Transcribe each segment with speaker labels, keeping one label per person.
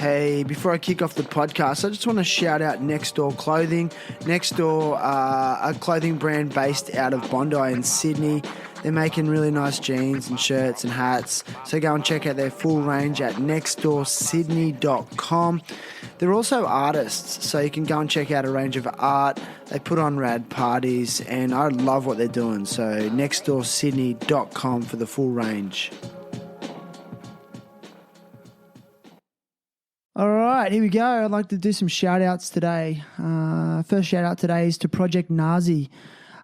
Speaker 1: Hey, before I kick off the podcast, I just want to shout out Next Door Clothing. Next Door, a clothing brand based out of Bondi in Sydney. They're making really nice jeans and shirts and hats. So go and check out their full range at nextdoorsydney.com. They're also artists, so you can go and check out a range of art. They put on rad parties, and I love what they're doing. So nextdoorsydney.com for the full range. All right, here we go. I'd like to do some shout-outs today. First shout-out today is to Project Nazi.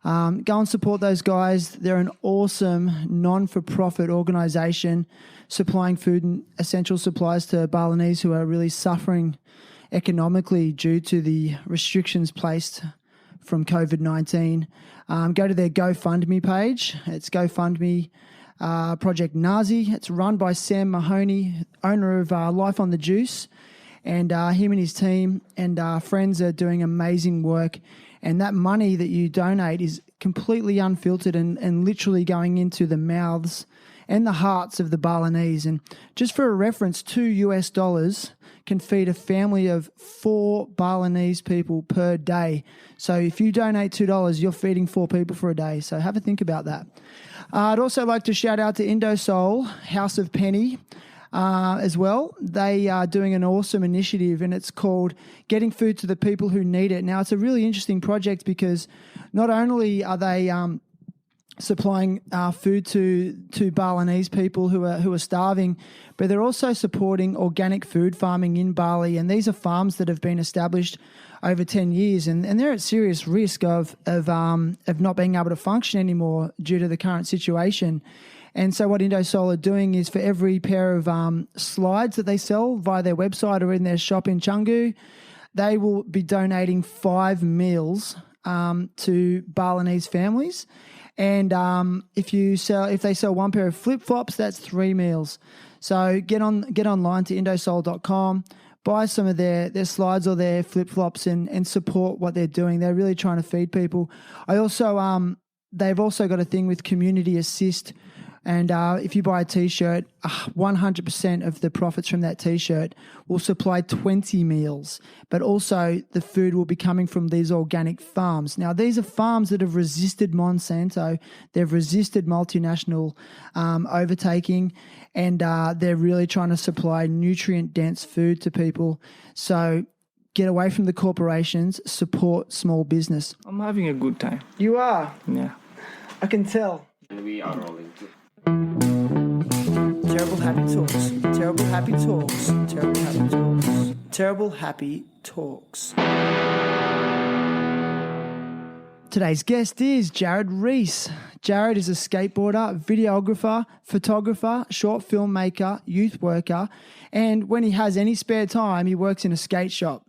Speaker 1: Go and support those guys. They're an awesome non-for-profit organisation supplying food and essential supplies to Balinese who are really suffering economically due to the restrictions placed from COVID-19. Go to their GoFundMe page. It's GoFundMe Project Nazi. It's run by Sam Mahoney, owner of Life on the Juice, and him and his team and friends are doing amazing work. And that money that you donate is completely unfiltered and literally going into the mouths and the hearts of the Balinese. And just for a reference, $2 can feed a family of 4 Balinese people per day. So if you donate $2, you're feeding 4 people for a day. So have a think about that. I'd also like to shout out to Indosol, House of Penny, as well. They are doing an awesome initiative, and it's called Getting Food to the People Who Need It. Now, it's a really interesting project because not only are they supplying food to Balinese people who are starving, but they're also supporting organic food farming in Bali. And these are farms that have been established over 10 years, and they're at serious risk of not being able to function anymore due to the current situation. And so what Indosol are doing is for every pair of slides that they sell via their website or in their shop in Canggu, they will be donating 5 meals to Balinese families. And if they sell 1 pair of flip-flops, that's 3 meals. So get online to indosol.com, buy some of their slides or their flip-flops and support what they're doing. They're really trying to feed people. They've also got a thing with Community Assist. And if you buy a T-shirt, 100% of the profits from that T-shirt will supply 20 meals. But also the food will be coming from these organic farms. Now, these are farms that have resisted Monsanto. They've resisted multinational overtaking. And they're really trying to supply nutrient-dense food to people. So get away from the corporations, support small business.
Speaker 2: I'm having a good time.
Speaker 1: You are?
Speaker 2: Yeah.
Speaker 1: I can tell.
Speaker 3: And we are rolling.
Speaker 1: Terrible happy talks. Terrible happy talks. Terrible happy talks. Terrible happy talks. Today's guest is Jarryd Rees. Jarryd is a skateboarder, videographer, photographer, short filmmaker, youth worker, and when he has any spare time, he works in a skate shop.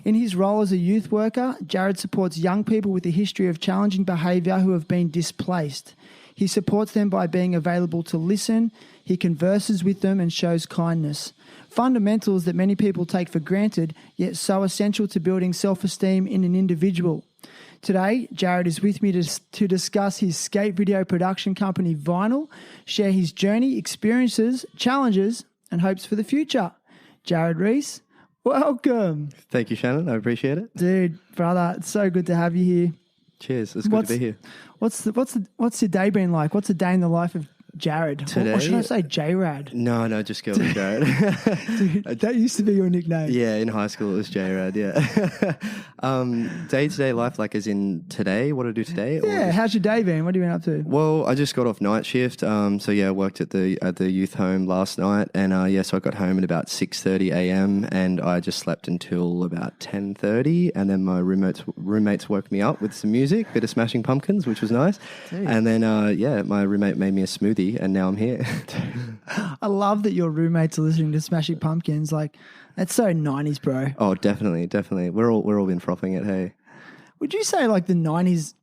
Speaker 1: In his role as a youth worker, Jarryd supports young people with a history of challenging behaviour who have been displaced. He supports them by being available to listen, he converses with them and shows kindness. Fundamentals that many people take for granted, yet so essential to building self-esteem in an individual. Today, Jarryd is with me to discuss his skate video production company Vinyl, share his journey, experiences, challenges and hopes for the future. Jarryd Rees, welcome.
Speaker 3: Thank you, Shannon. I appreciate it.
Speaker 1: Dude, brother, it's so good to have you here.
Speaker 3: Cheers. It's good to be here.
Speaker 1: What's your day been like? What's a day in the life of Jarryd?
Speaker 3: Today?
Speaker 1: Or should I say J-Rad?
Speaker 3: No, just go with Jarryd.
Speaker 1: Dude, that used to be your nickname.
Speaker 3: Yeah, in high school it was J-Rad, yeah. Day-to-day life, like as in today, what I do today?
Speaker 1: Yeah, how's your day been? What have you been up to?
Speaker 3: Well, I just got off night shift. I worked at the youth home last night, and so I got home at about 6:30 a.m. and I just slept until about 10:30, and then my roommates woke me up with some music, bit of Smashing Pumpkins, which was nice. Dude. And then my roommate made me a smoothie, and now I'm here.
Speaker 1: I love that your roommates are listening to Smashing Pumpkins. Like, that's so 90s, bro.
Speaker 3: Oh, definitely. We're all been frothing it. Hey,
Speaker 1: would you say like the 90s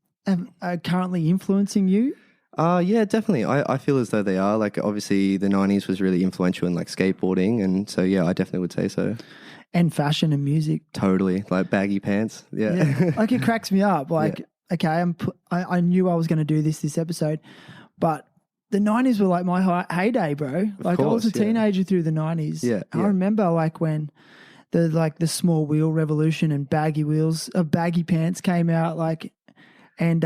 Speaker 1: are currently influencing you?
Speaker 3: Yeah, definitely. I feel as though they are. Like, obviously, the 90s was really influential in like skateboarding, and so yeah, I definitely would say so.
Speaker 1: And fashion and music.
Speaker 3: Totally, like baggy pants. Yeah.
Speaker 1: Like it cracks me up. Like, okay, I knew I was going to do this episode, but the 90s were like my heyday, bro. Like I was a teenager through the 90s.
Speaker 3: Yeah,
Speaker 1: I remember like when the small wheel revolution and baggy pants came out, like, and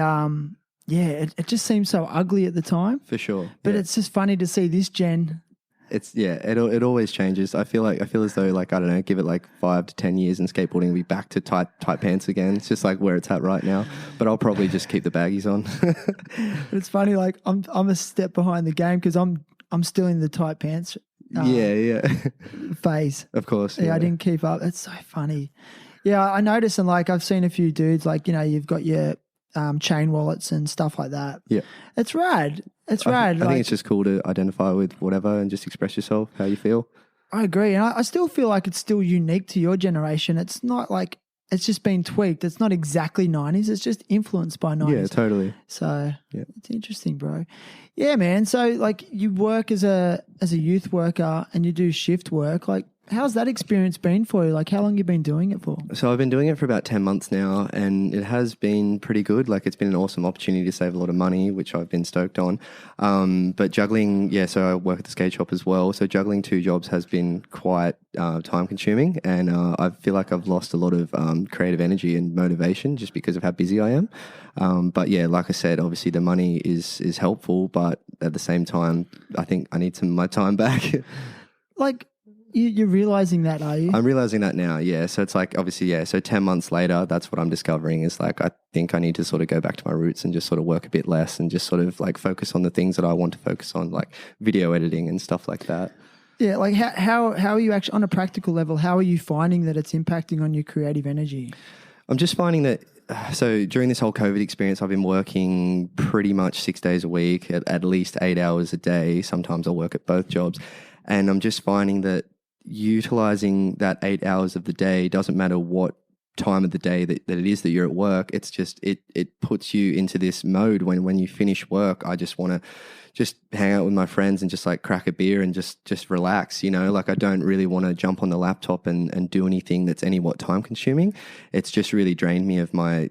Speaker 1: it just seemed so ugly at the time.
Speaker 3: For sure.
Speaker 1: But it's just funny to see this gen.
Speaker 3: It always changes. I feel as though, like, I don't know, give it like 5 to 10 years and skateboarding will be back to tight pants again. It's just like where it's at right now. But I'll probably just keep the baggies on.
Speaker 1: It's funny, like I'm a step behind the game because I'm still in the tight pants. Phase.
Speaker 3: Of course.
Speaker 1: Yeah, I didn't keep up. It's so funny. Yeah, I noticed, and like I've seen a few dudes, like, you know, you've got your chain wallets and stuff like that.
Speaker 3: Yeah,
Speaker 1: it's rad. It's rad.
Speaker 3: I think it's just cool to identify with whatever and just express yourself, how you feel.
Speaker 1: I agree. And I still feel like it's still unique to your generation. It's not like it's just been tweaked. It's not exactly 90s. It's just influenced by 90s.
Speaker 3: Yeah, totally.
Speaker 1: So it's interesting, bro. Yeah, man. So like you work as a youth worker and you do shift work. Like, how's that experience been for you? Like, how long have you been doing it for?
Speaker 3: So I've been doing it for about 10 months now, and it has been pretty good. Like, it's been an awesome opportunity to save a lot of money, which I've been stoked on. But juggling, so I work at the skate shop as well. So juggling 2 jobs has been quite time consuming, and I feel like I've lost a lot of creative energy and motivation just because of how busy I am. But yeah, like I said, obviously the money is helpful, but at the same time, I think I need some of my time back.
Speaker 1: Like, you're realizing that, are you?
Speaker 3: I'm realizing that now, yeah. So it's like, obviously, yeah. So 10 months later, that's what I'm discovering is like, I think I need to sort of go back to my roots and just sort of work a bit less and just sort of like focus on the things that I want to focus on, like video editing and stuff like that.
Speaker 1: Yeah, like how are you actually, on a practical level, how are you finding that it's impacting on your creative energy?
Speaker 3: I'm just finding that, so during this whole COVID experience, I've been working pretty much 6 days a week, at least 8 hours a day. Sometimes I'll work at both jobs. And I'm just finding that utilizing that 8 hours of the day, doesn't matter what time of the day that it is that you're at work, it's just it puts you into this mode when you finish work, I just want to just hang out with my friends and just like crack a beer and just relax, you know, like I don't really want to jump on the laptop and do anything that's time consuming. It's just really drained me of my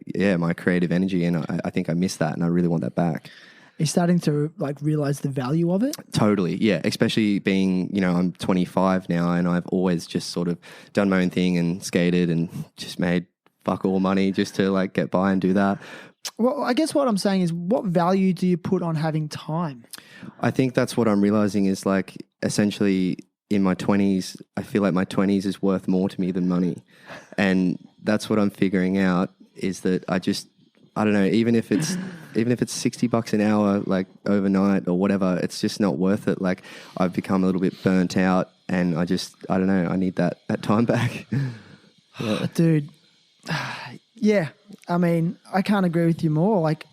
Speaker 3: creative energy, and I think I miss that and I really want that back.
Speaker 1: You're starting to like realize the value of it?
Speaker 3: Totally, yeah. Especially being, you know, I'm 25 now and I've always just sort of done my own thing and skated and just made fuck all money just to like get by and do that.
Speaker 1: Well, I guess what I'm saying is, what value do you put on having time?
Speaker 3: I think that's what I'm realizing is like essentially in my 20s, I feel like my 20s is worth more to me than money. And that's what I'm figuring out is that I don't know, even if it's $60 an hour, like overnight or whatever, it's just not worth it. Like I've become a little bit burnt out and I don't know, I need that time back.
Speaker 1: Yeah. Dude. Yeah. I mean, I can't agree with you more. Like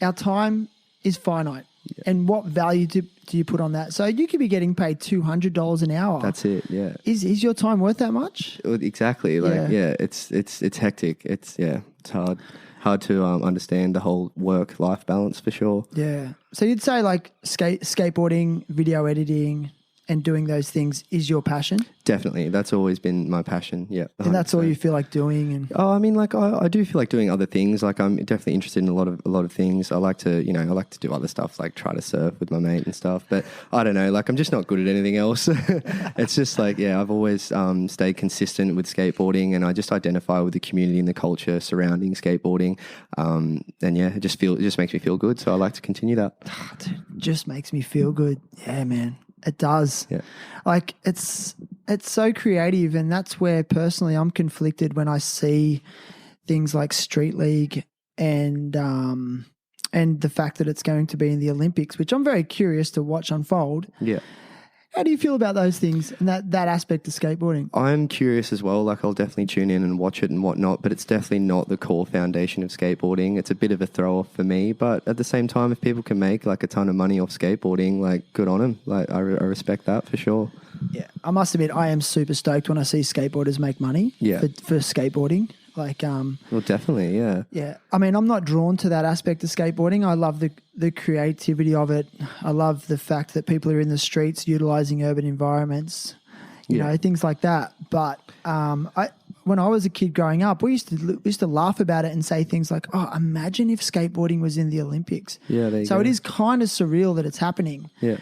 Speaker 1: our time is finite. Yeah. And what value do you put on that? So you could be getting paid $200 an hour.
Speaker 3: That's it. Yeah.
Speaker 1: Is your time worth that much?
Speaker 3: Exactly. Like, it's hectic. It's hard to understand the whole work-life balance for sure.
Speaker 1: Yeah. So you'd say like skateboarding, video editing, and doing those things is your passion?
Speaker 3: Definitely. That's always been my passion. Yeah. 100%.
Speaker 1: And that's all you feel like doing? And
Speaker 3: I mean, like I do feel like doing other things. Like I'm definitely interested in a lot of things. I like to do other stuff, like try to surf with my mate and stuff. But I don't know, like I'm just not good at anything else. It's just like, I've always stayed consistent with skateboarding, and I just identify with the community and the culture surrounding skateboarding. And it just makes me feel good. So I like to continue that.
Speaker 1: Dude, it just makes me feel good. Yeah, man. It does. Yeah. Like it's so creative, and that's where personally I'm conflicted when I see things like Street League and the fact that it's going to be in the Olympics, which I'm very curious to watch unfold.
Speaker 3: Yeah.
Speaker 1: How do you feel about those things and that aspect of skateboarding?
Speaker 3: I'm curious as well. Like I'll definitely tune in and watch it and whatnot, but it's definitely not the core foundation of skateboarding. It's a bit of a throw off for me, but at the same time, if people can make like a ton of money off skateboarding, like good on them. Like I respect that for sure.
Speaker 1: Yeah, I must admit I am super stoked when I see skateboarders make money for skateboarding. Like,
Speaker 3: well, definitely, yeah.
Speaker 1: Yeah, I mean, I'm not drawn to that aspect of skateboarding. I love the creativity of it. I love the fact that people are in the streets utilizing urban environments, you know, things like that. But when I was a kid growing up, we used to laugh about it and say things like, "Oh, imagine if skateboarding was in the Olympics."
Speaker 3: Yeah, there you
Speaker 1: so
Speaker 3: go.
Speaker 1: it is kind of surreal that it's happening.
Speaker 3: Yeah.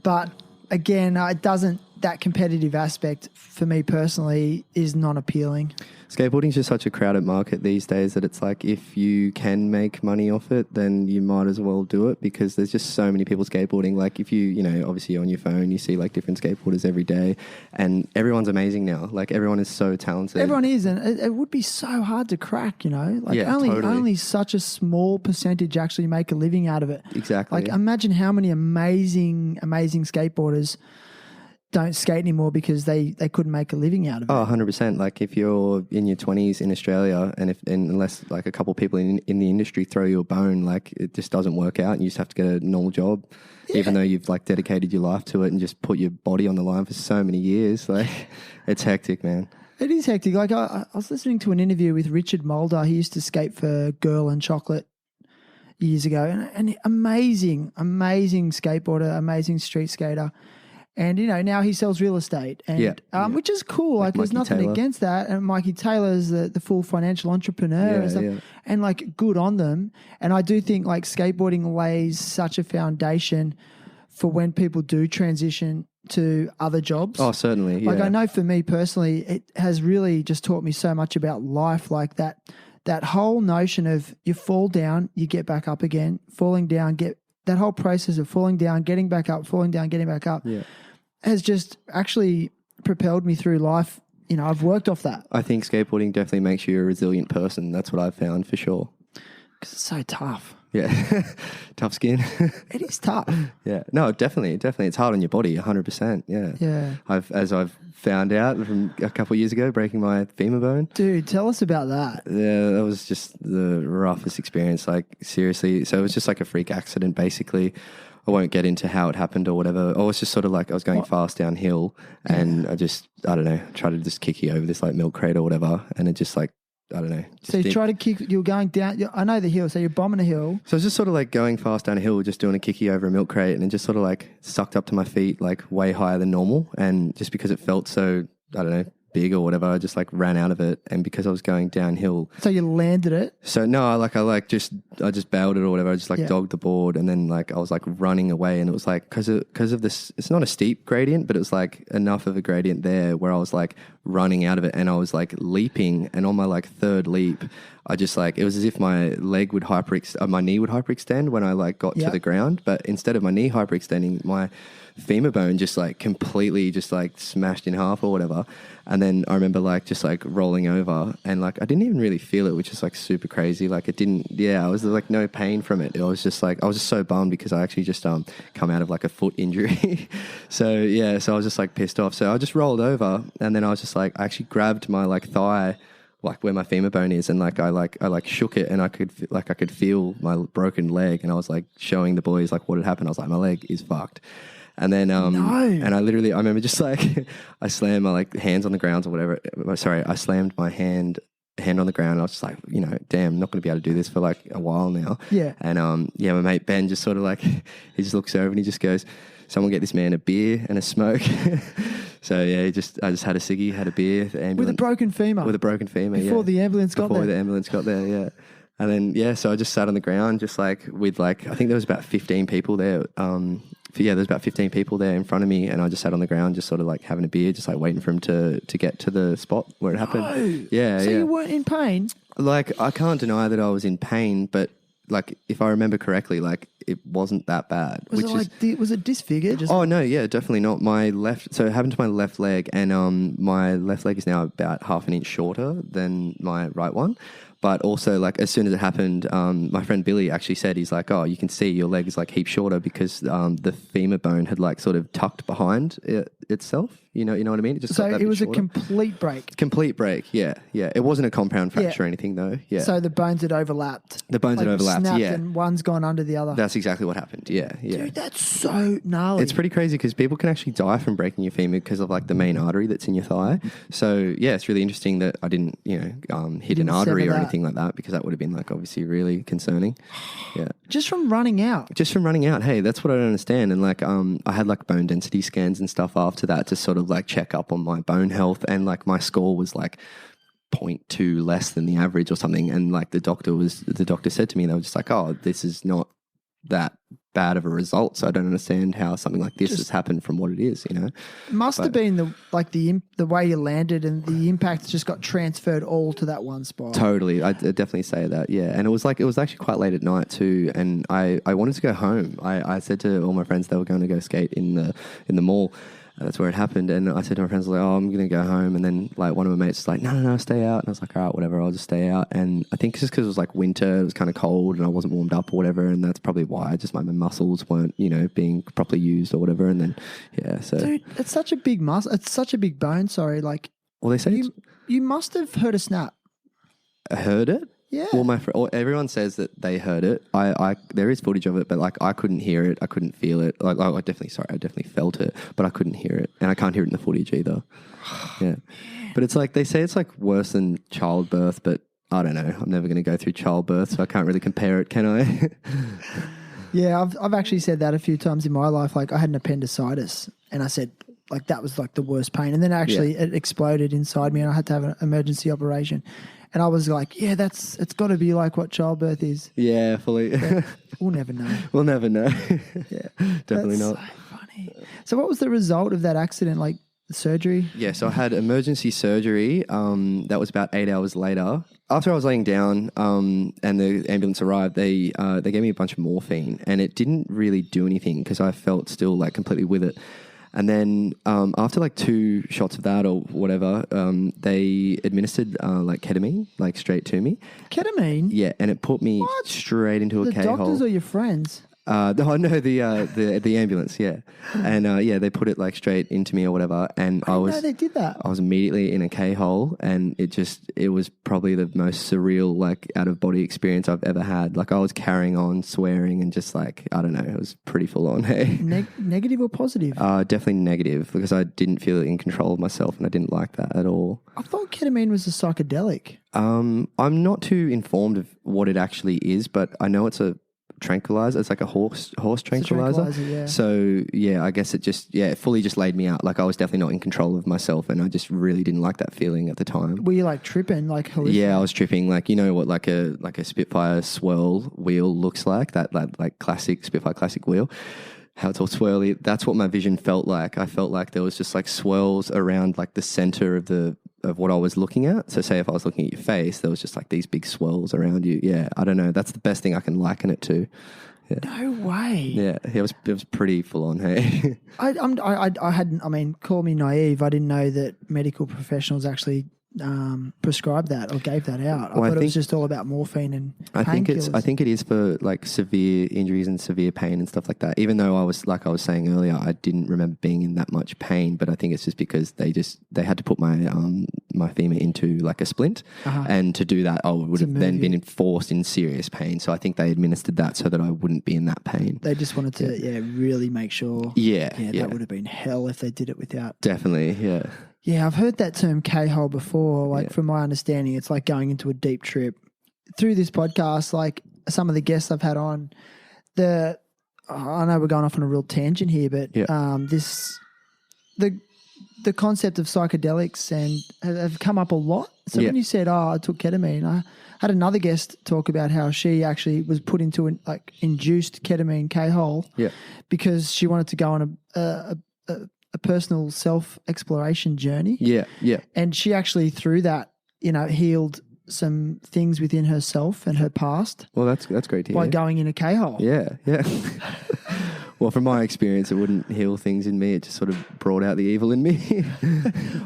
Speaker 1: But again, it doesn't. That competitive aspect for me personally is not appealing.
Speaker 3: Skateboarding is just such a crowded market these days that it's like if you can make money off it, then you might as well do it because there's just so many people skateboarding. Like if you know, obviously on your phone, you see like different skateboarders every day and everyone's amazing now. Like everyone is so talented.
Speaker 1: Everyone is, and it would be so hard to crack, you know? Like
Speaker 3: totally.
Speaker 1: only such a small percentage actually make a living out of it.
Speaker 3: Exactly.
Speaker 1: Like imagine how many amazing skateboarders don't skate anymore because they couldn't make a living out of it.
Speaker 3: Oh, 100%. Like if you're in your 20s in Australia and unless like a couple of people in the industry throw you a bone, like it just doesn't work out and you just have to get a normal job, even though you've like dedicated your life to it and just put your body on the line for so many years. Like it's hectic, man.
Speaker 1: It is hectic. Like I was listening to an interview with Richard Mulder. He used to skate for Girl and Chocolate years ago and amazing skateboarder, amazing street skater. And, you know, now he sells real estate, and which is cool. Like there's nothing against that. And Mikey Taylor's the full financial entrepreneur and stuff. Yeah. And, like, good on them. And I do think, like, skateboarding lays such a foundation for when people do transition to other jobs.
Speaker 3: Oh, certainly, yeah.
Speaker 1: Like, I know for me personally, it has really just taught me so much about life, like that whole notion of you fall down, you get back up again, falling down, that whole process of falling down, getting back up, falling down, getting back up. Yeah. Has just actually propelled me through life. You know, I've worked off that.
Speaker 3: I think skateboarding definitely makes you a resilient person. That's what I've found for sure.
Speaker 1: Because it's so tough.
Speaker 3: Yeah. Tough skin.
Speaker 1: It is tough.
Speaker 3: Yeah. No, definitely. It's hard on your body, 100%. Yeah.
Speaker 1: Yeah.
Speaker 3: I've found out from a couple of years ago, breaking my femur bone.
Speaker 1: Dude, tell us about that.
Speaker 3: Yeah, that was just the roughest experience. Like, seriously. So it was just like a freak accident, basically. I won't get into how it happened or whatever. I was just sort of like, I was going fast downhill and I don't know, tried to just kicky over this like milk crate or whatever. And it just like, I don't know.
Speaker 1: So you try to kick, you're going down, I know the hill, so you're bombing a hill.
Speaker 3: So I was just sort of like going fast down a hill, just doing a kicky over a milk crate and it just sort of like sucked up to my feet like way higher than normal. And just because it felt so, I don't know, big or whatever, I just like ran out of it. And because I was going downhill.
Speaker 1: So you landed it?
Speaker 3: So no, I just bailed it or whatever. I just like dogged the board and then like I was like running away and it was like because of this, it's not a steep gradient, but it was like enough of a gradient there where I was like running out of it and I was like leaping and on my like third leap, I just like, it was as if my leg would my knee would hyperextend when I like got to the ground, but instead of my knee hyperextending, my femur bone just like completely just like smashed in half or whatever. And then I remember like just like rolling over and like I didn't even really feel it, which is like super crazy. Like it didn't, I was like no pain from it. It was just like, I was just so bummed because I actually just come out of like a foot injury. so I was just like pissed off. So I just rolled over and then I was just like, I actually grabbed my like thigh, like where my femur bone is, and like I shook it and I could feel my broken leg and I was like showing the boys like what had happened. I was like, my leg is fucked. And then, and I remember just like, I slammed my like hands on the ground or whatever. Sorry, I slammed my hand on the ground. I was just like, you know, damn, I'm not going to be able to do this for like a while now. Yeah. And my mate Ben just sort of like, he just looks over and he just goes, someone get this man a beer and a smoke. So I just had a ciggy, had a beer.
Speaker 1: With a broken femur. Before the ambulance got there.
Speaker 3: Before the ambulance got there, yeah. And then, so I just sat on the ground just like with like, I think there was about 15 people there. There's about 15 people there in front of me and I just sat on the ground just sort of like having a beer, just like waiting for him to get to the spot where it happened.
Speaker 1: Oh,
Speaker 3: yeah.
Speaker 1: So you weren't in pain?
Speaker 3: Like I can't deny that I was in pain, but like if I remember correctly, like it wasn't that bad.
Speaker 1: Was it disfigured?
Speaker 3: Oh no, yeah, definitely not. So it happened to my left leg and my left leg is now about half an inch shorter than my right one. But also, like, as soon as it happened, my friend Billy actually said, he's like, oh, you can see your leg is, like, heap shorter because the femur bone had, like, sort of tucked behind itself. You know what I mean? It just
Speaker 1: so it was shorter. A complete break?
Speaker 3: Complete break, yeah. It wasn't a compound fracture or anything, though. Yeah.
Speaker 1: So the bones had overlapped?
Speaker 3: The bones had overlapped,
Speaker 1: snapped and one's gone under the other?
Speaker 3: That's exactly what happened, yeah.
Speaker 1: Dude, that's so gnarly.
Speaker 3: It's pretty crazy because people can actually die from breaking your femur because of, like, the main artery that's in your thigh. So, yeah, it's really interesting that I didn't, hit an artery or anything like that because that would have been, like, obviously really concerning. Yeah.
Speaker 1: Just from running out?
Speaker 3: Just from running out. Hey, that's what I don't understand. And, like, I had, like, bone density scans and stuff after that to sort of like check up on my bone health, and like my score was like 0.2 less than the average or something, and like the doctor said to me, they were just like, oh, this is not that bad of a result, so I don't understand how something like this has happened from what it is, you know.
Speaker 1: It must have been the way you landed, and the impact just got transferred all to that one spot.
Speaker 3: Totally, I definitely say that, yeah. And it was actually quite late at night too, and I wanted to go home. I said to all my friends they were going to go skate in the mall. That's where it happened, and I said to my friends, like, oh, I'm going to go home, and then like one of my mates was like, no, stay out, and I was like, all right, whatever, I'll just stay out. And I think just because it was like winter, it was kind of cold, and I wasn't warmed up or whatever, and that's probably why just my muscles weren't, you know, being properly used or whatever, and then, yeah, so. Dude,
Speaker 1: it's such a big muscle, it's such a big bone, sorry, like.
Speaker 3: Well, they say
Speaker 1: you must have heard a snap.
Speaker 3: Heard it?
Speaker 1: Yeah.
Speaker 3: Well, everyone says that they heard it. There is footage of it, but like I couldn't hear it. I couldn't feel it. Like I definitely felt it, but I couldn't hear it, and I can't hear it in the footage either. Yeah, but it's like they say it's like worse than childbirth, but I don't know. I'm never going to go through childbirth, so I can't really compare it, can I?
Speaker 1: Yeah, I've actually said that a few times in my life. Like I had an appendicitis, and I said like that was like the worst pain, and then actually it exploded inside me, and I had to have an emergency operation. And I was like, yeah, it's got to be like what childbirth is.
Speaker 3: Yeah, fully.
Speaker 1: We'll never know.
Speaker 3: We'll never know.
Speaker 1: Yeah,
Speaker 3: definitely
Speaker 1: that's
Speaker 3: not.
Speaker 1: So funny. So what was the result of that accident, like surgery?
Speaker 3: Yeah, so I had emergency surgery. That was about 8 hours later. After I was laying down and the ambulance arrived, they gave me a bunch of morphine, and it didn't really do anything because I felt still like completely with it. And then after like 2 shots of that or whatever, they administered like ketamine, like straight to me.
Speaker 1: Ketamine?
Speaker 3: Yeah, and it put me straight into a K-hole.
Speaker 1: The doctors or your friends?
Speaker 3: No, the ambulance, yeah. And they put it like straight into me or whatever. And I was,
Speaker 1: they did that.
Speaker 3: I was immediately in a K-hole, and it was probably the most surreal, like out of body experience I've ever had. Like I was carrying on, swearing, and just like, I don't know, it was pretty full on. Hey,
Speaker 1: negative or positive?
Speaker 3: Definitely negative, because I didn't feel in control of myself, and I didn't like that at all.
Speaker 1: I thought ketamine was a psychedelic.
Speaker 3: I'm not too informed of what it actually is, but I know it's a tranquilizer. It's like a horse tranquilizer.
Speaker 1: Yeah.
Speaker 3: So yeah, I guess it fully just laid me out. Like I was definitely not in control of myself, and I just really didn't like that feeling at the time.
Speaker 1: Were you like tripping, like hallucinating?
Speaker 3: Yeah, I was tripping. Like, you know what, like a Spitfire swirl wheel looks like, that like classic Spitfire classic wheel, how it's all swirly. That's what my vision felt like. I felt like there was just like swirls around like the center of what I was looking at. So say if I was looking at your face, there was just like these big swirls around you. Yeah, I don't know. That's the best thing I can liken it to. Yeah.
Speaker 1: No way.
Speaker 3: Yeah, it was pretty full on. Hey,
Speaker 1: I hadn't. I mean, call me naive. I didn't know that medical professionals actually prescribed that or gave that out. I thought it was just all about morphine and painkillers.
Speaker 3: I think it is for like severe injuries and severe pain and stuff like that. Even though I was saying earlier, I didn't remember being in that much pain, but I think it's just because they had to put my my femur into like a splint, and to do that I would have then been forced in serious pain. So I think they administered that so that I wouldn't be in that pain.
Speaker 1: They just wanted to really make sure.
Speaker 3: Yeah.
Speaker 1: That would have been hell if they did it without.
Speaker 3: Definitely, yeah.
Speaker 1: Yeah, I've heard that term K-hole before. Like from my understanding, it's like going into a deep trip. Through this podcast, like some of the guests I've had on, I know we're going off on a real tangent here, but the concept of psychedelics and have come up a lot. So when you said, I took ketamine, I had another guest talk about how she actually was put into an like induced ketamine K-hole because she wanted to go on a personal self-exploration journey.
Speaker 3: Yeah.
Speaker 1: And she actually, through that, healed some things within herself and her past.
Speaker 3: Well, that's great to hear.
Speaker 1: By going in a K-hole.
Speaker 3: Yeah. Well, from my experience, it wouldn't heal things in me. It just sort of brought out the evil in me.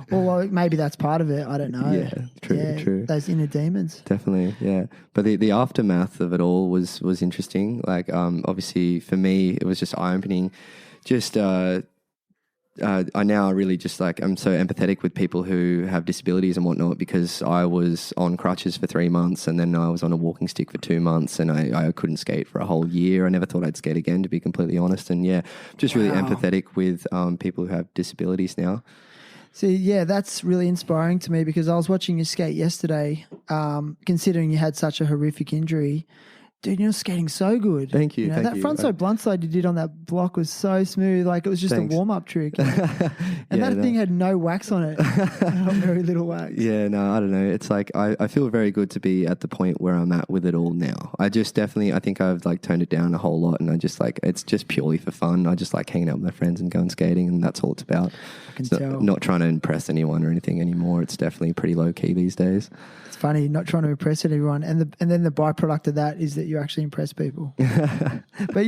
Speaker 1: Well, maybe that's part of it. I don't know.
Speaker 3: Yeah, true.
Speaker 1: Those inner demons.
Speaker 3: Definitely, yeah. But the aftermath of it all was interesting. Like, obviously, for me, it was just eye-opening. Just I now really just like, I'm so empathetic with people who have disabilities and whatnot, because I was on crutches for 3 months, and then I was on a walking stick for 2 months, and I couldn't skate for a whole year. I never thought I'd skate again, to be completely honest. And just really empathetic with people who have disabilities now.
Speaker 1: See, that's really inspiring to me, because I was watching you skate yesterday, considering you had such a horrific injury. Dude, you're skating so good.
Speaker 3: Thank you. Thank
Speaker 1: that
Speaker 3: you.
Speaker 1: frontside blindside you did on that block was so smooth. Like it was just
Speaker 3: Thanks.
Speaker 1: a warm-up trick. And that thing had no wax on it. Very little wax.
Speaker 3: Yeah, no, I don't know. It's like I feel very good to be at the point where I'm at with it all now. I think I've like toned it down a whole lot, and I just like, it's just purely for fun. I just like hanging out with my friends and going skating, and that's all it's about.
Speaker 1: I can tell.
Speaker 3: Not trying to impress anyone or anything anymore. It's definitely pretty low key these days.
Speaker 1: It's funny, not trying to impress everyone, and then the byproduct of that is that you actually impress people. But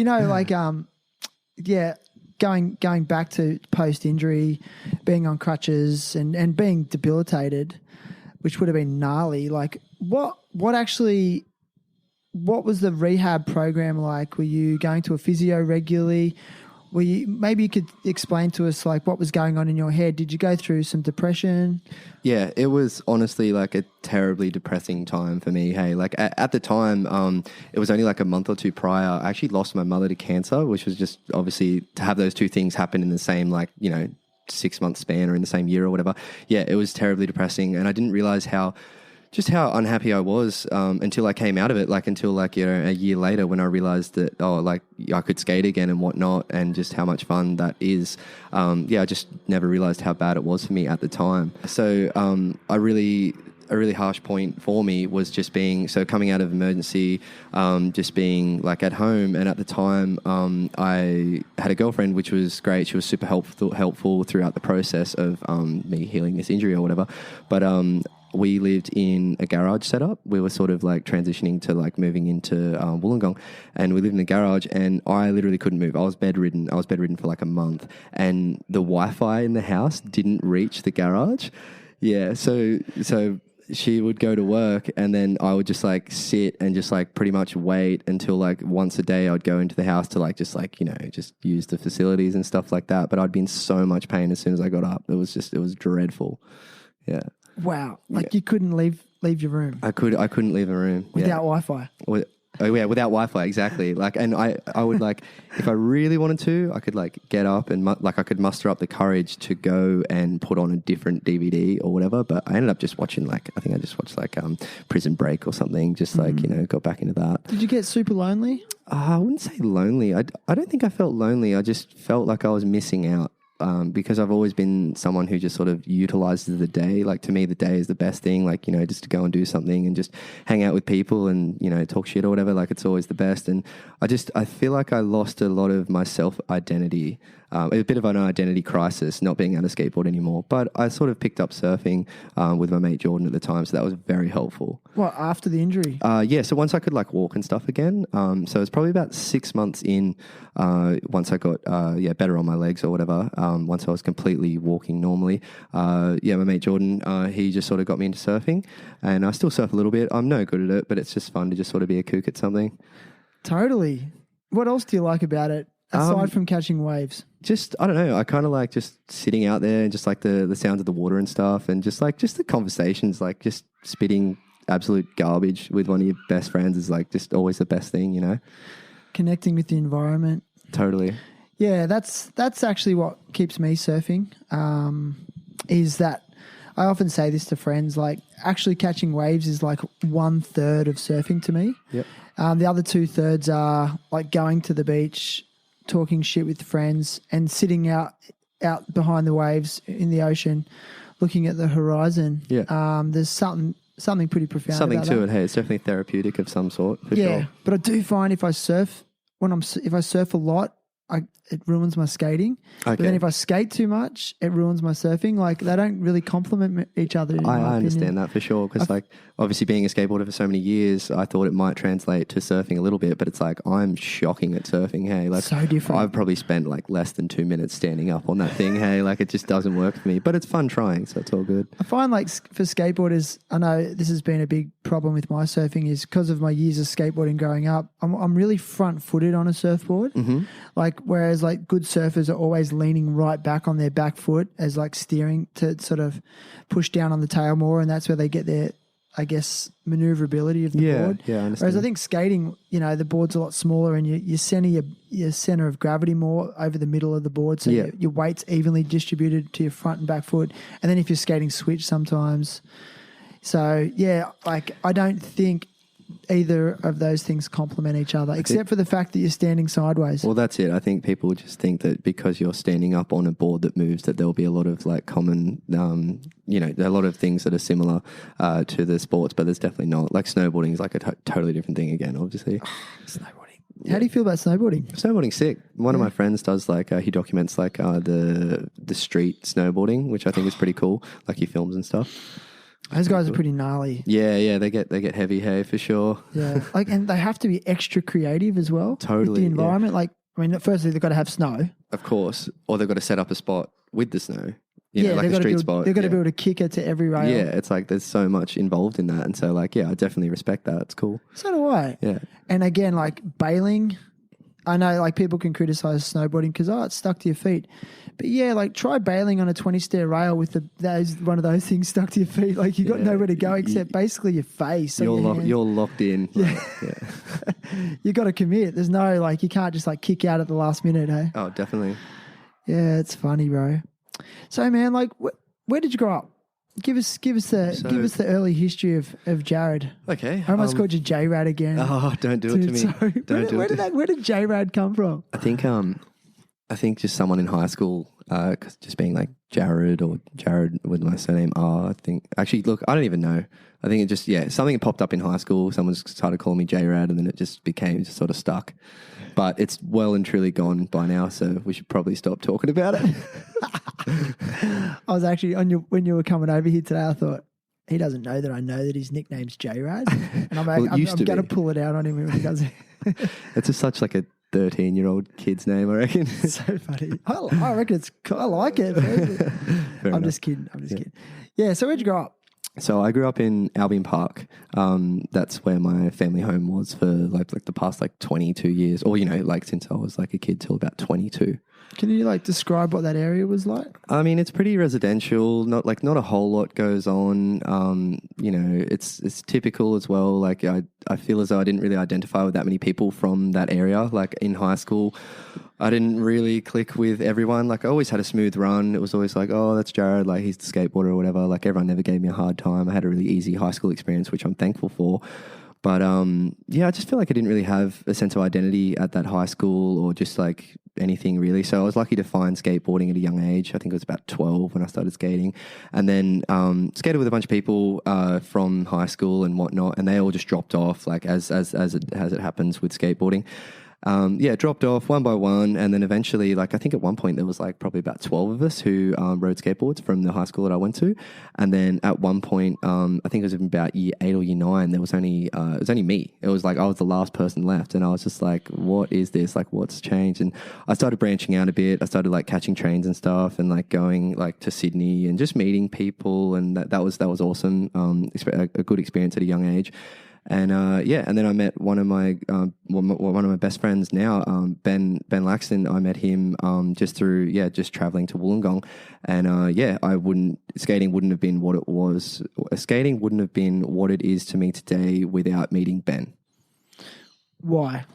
Speaker 1: going back to post injury, being on crutches and being debilitated, which would have been gnarly. Like what was the rehab program like? Were you going to a physio regularly? Maybe you could explain to us like what was going on in your head. Did you go through some depression?
Speaker 3: Yeah, it was honestly like a terribly depressing time for me. Hey, like at the time, it was only like a month or two prior. I actually lost my mother to cancer, which was just obviously to have those two things happen in the same 6-month span or in the same year or whatever. Yeah, it was terribly depressing, and I didn't realize how unhappy I was until I came out of it, until a year later when I realized that, I could skate again and whatnot, and just how much fun that is. I just never realized how bad it was for me at the time. So a really harsh point for me was just coming out of emergency, just being like at home. And at the time, I had a girlfriend, which was great. She was super helpful throughout the process of me healing this injury or whatever. But we lived in a garage setup. We were sort of like transitioning to like moving into Wollongong, and we lived in a garage, and I literally couldn't move. I was bedridden for like a month, and the Wi-Fi in the house didn't reach the garage. Yeah. So she would go to work, and then I would just like sit and just like pretty much wait until like once a day I'd go into the house to just use the facilities and stuff like that. But I'd be in so much pain as soon as I got up. It was dreadful. Yeah.
Speaker 1: Wow. You couldn't leave your room.
Speaker 3: I couldn't leave a room.
Speaker 1: Without Wi-Fi.
Speaker 3: Without Wi-Fi, exactly. And I would if I really wanted to, I could get up and I could muster up the courage to go and put on a different DVD or whatever. But I ended up just watching I think I just watched Prison Break or something. Just got back into that.
Speaker 1: Did you get super lonely?
Speaker 3: I wouldn't say lonely. I don't think I felt lonely. I just felt like I was missing out. Because I've always been someone who just sort of utilizes the day. Like to me, the day is the best thing. Just to go and do something and just hang out with people and, talk shit or whatever. It's always the best. And I feel like I lost a lot of my self-identity. A bit of an identity crisis, not being able to skateboard anymore. But I sort of picked up surfing with my mate Jordan at the time, so that was very helpful.
Speaker 1: What, after the injury?
Speaker 3: Yeah, so once I could walk and stuff again. So it's probably about 6 months in, once I got better on my legs or whatever. Once I was completely walking normally. My mate Jordan, he just sort of got me into surfing, and I still surf a little bit. I'm no good at it, but it's just fun to just sort of be a kook at something.
Speaker 1: Totally. What else do you like about it? Aside from catching waves?
Speaker 3: Just, I don't know. I kind of like just sitting out there and just the sounds of the water and stuff, and just the conversations, just spitting absolute garbage with one of your best friends is just always the best thing,
Speaker 1: Connecting with the environment.
Speaker 3: Totally.
Speaker 1: Yeah, that's actually what keeps me surfing, is that I often say this to friends, actually catching waves is 1/3 of surfing to me.
Speaker 3: Yep.
Speaker 1: The other 2/3 are going to the beach, talking shit with friends, and sitting out behind the waves in the ocean, looking at the horizon.
Speaker 3: Yeah.
Speaker 1: There's something pretty profound.
Speaker 3: Something
Speaker 1: about
Speaker 3: to
Speaker 1: that.
Speaker 3: it. Hey, it's definitely therapeutic of some sort. For sure.
Speaker 1: But I do find if I surf a lot, it ruins my skating.
Speaker 3: Okay.
Speaker 1: But then if I skate too much, it ruins my surfing. They don't really complement each other.
Speaker 3: I understand that for sure. Because obviously being a skateboarder for so many years, I thought it might translate to surfing a little bit, but it's I'm shocking at surfing. Hey,
Speaker 1: so different.
Speaker 3: I've probably spent less than 2 minutes standing up on that thing. Hey, it just doesn't work for me, but it's fun trying. So it's all good.
Speaker 1: I find for skateboarders, I know this has been a big problem with my surfing, is because of my years of skateboarding growing up, I'm really front footed on a surfboard.
Speaker 3: Mm-hmm.
Speaker 1: Whereas good surfers are always leaning right back on their back foot as steering to sort of push down on the tail more, and that's where they get their, I guess, maneuverability of the board.
Speaker 3: Yeah, I understand.
Speaker 1: Whereas I think skating, the board's a lot smaller, and you center your center of gravity more over the middle of the board, so your weight's evenly distributed to your front and back foot. And then if you're skating switch sometimes, so I don't think either of those things complement each other, except for the fact that you're standing sideways.
Speaker 3: Well, that's it. I think people just think that because you're standing up on a board that moves, that there'll be a lot of like common, a lot of things that are similar to the sports, but there's definitely not. Like snowboarding is like a totally different thing again, obviously.
Speaker 1: Snowboarding. How do you feel about snowboarding?
Speaker 3: Snowboarding's sick. One of my friends does like he documents like the street snowboarding, which I think is pretty cool. Like he films and stuff.
Speaker 1: Those guys are pretty gnarly.
Speaker 3: Yeah, they get heavy, hey, for sure.
Speaker 1: Yeah, and they have to be extra creative as well.
Speaker 3: Totally,
Speaker 1: with the environment. Yeah. Firstly they've got to have snow,
Speaker 3: of course, or they've got to set up a spot with the snow. Like a street spot.
Speaker 1: They've got to build a kicker to every rail.
Speaker 3: Yeah, it's like there's so much involved in that, and so like I definitely respect that. It's cool.
Speaker 1: So do I.
Speaker 3: Yeah,
Speaker 1: and again, like bailing. I know, like people can criticize snowboarding because it's stuck to your feet, but yeah, like try bailing on a 20-stair rail with one of those things stuck to your feet. Like you got nowhere to go except basically your face.
Speaker 3: You're locked in.
Speaker 1: Yeah, you got to commit. There's no like you can't just like kick out at the last minute. Hey.
Speaker 3: Oh, definitely.
Speaker 1: Yeah, it's funny, bro. So man, like where did you grow up? Give us the early history of Jarryd.
Speaker 3: Okay.
Speaker 1: I almost called you J-Rad again.
Speaker 3: Oh, don't do it to me.
Speaker 1: Sorry. Where did J-Rad come from?
Speaker 3: I think just someone in high school, just being like Jarryd or Jarryd with my surname R. I think actually, look, I don't even know. I think it just something popped up in high school. Someone started calling me J-Rad, and then it just sort of stuck. But it's well and truly gone by now, so we should probably stop talking about it.
Speaker 1: I was actually when you were coming over here today, I thought, he doesn't know that I know that his nickname's J-Rad. And I'm going to pull it out on him when he does it.
Speaker 3: It's just such like a 13-year-old kid's name, I reckon.
Speaker 1: So funny. I reckon I like it. I'm just kidding. Yeah, so where'd you grow up?
Speaker 3: So I grew up in Albion Park. That's where my family home was for like the past 22 years, or since I was like a kid till about 22.
Speaker 1: Can you describe what that area was like?
Speaker 3: I mean, it's pretty residential. Not a whole lot goes on. It's typical as well. Like I feel as though I didn't really identify with that many people from that area. Like in high school, I didn't really click with everyone. Like I always had a smooth run. It was always like, oh, that's Jarryd. Like he's the skateboarder or whatever. Like everyone never gave me a hard time. I had a really easy high school experience, which I'm thankful for. But I just feel like I didn't really have a sense of identity at that high school or just like anything really. So I was lucky to find skateboarding at a young age. I think it was about 12 when I started skating, and then skated with a bunch of people from high school and whatnot, and they all just dropped off like as it happens with skateboarding. Dropped off one by one, and then eventually, I think at one point there was probably about 12 of us who rode skateboards from the high school that I went to, and then at one point, I think it was about year 8 or year 9, there was only me. It was like I was the last person left, and I was just like, what is this? Like, what's changed? And I started branching out a bit. I started catching trains and stuff, and going to Sydney and just meeting people, and that was awesome. A good experience at a young age. And and then I met one of my best friends now, Ben Laxton. I met him just through just traveling to Wollongong, and skating wouldn't have been what it was. Skating wouldn't have been what it is to me today without meeting Ben.
Speaker 1: Why?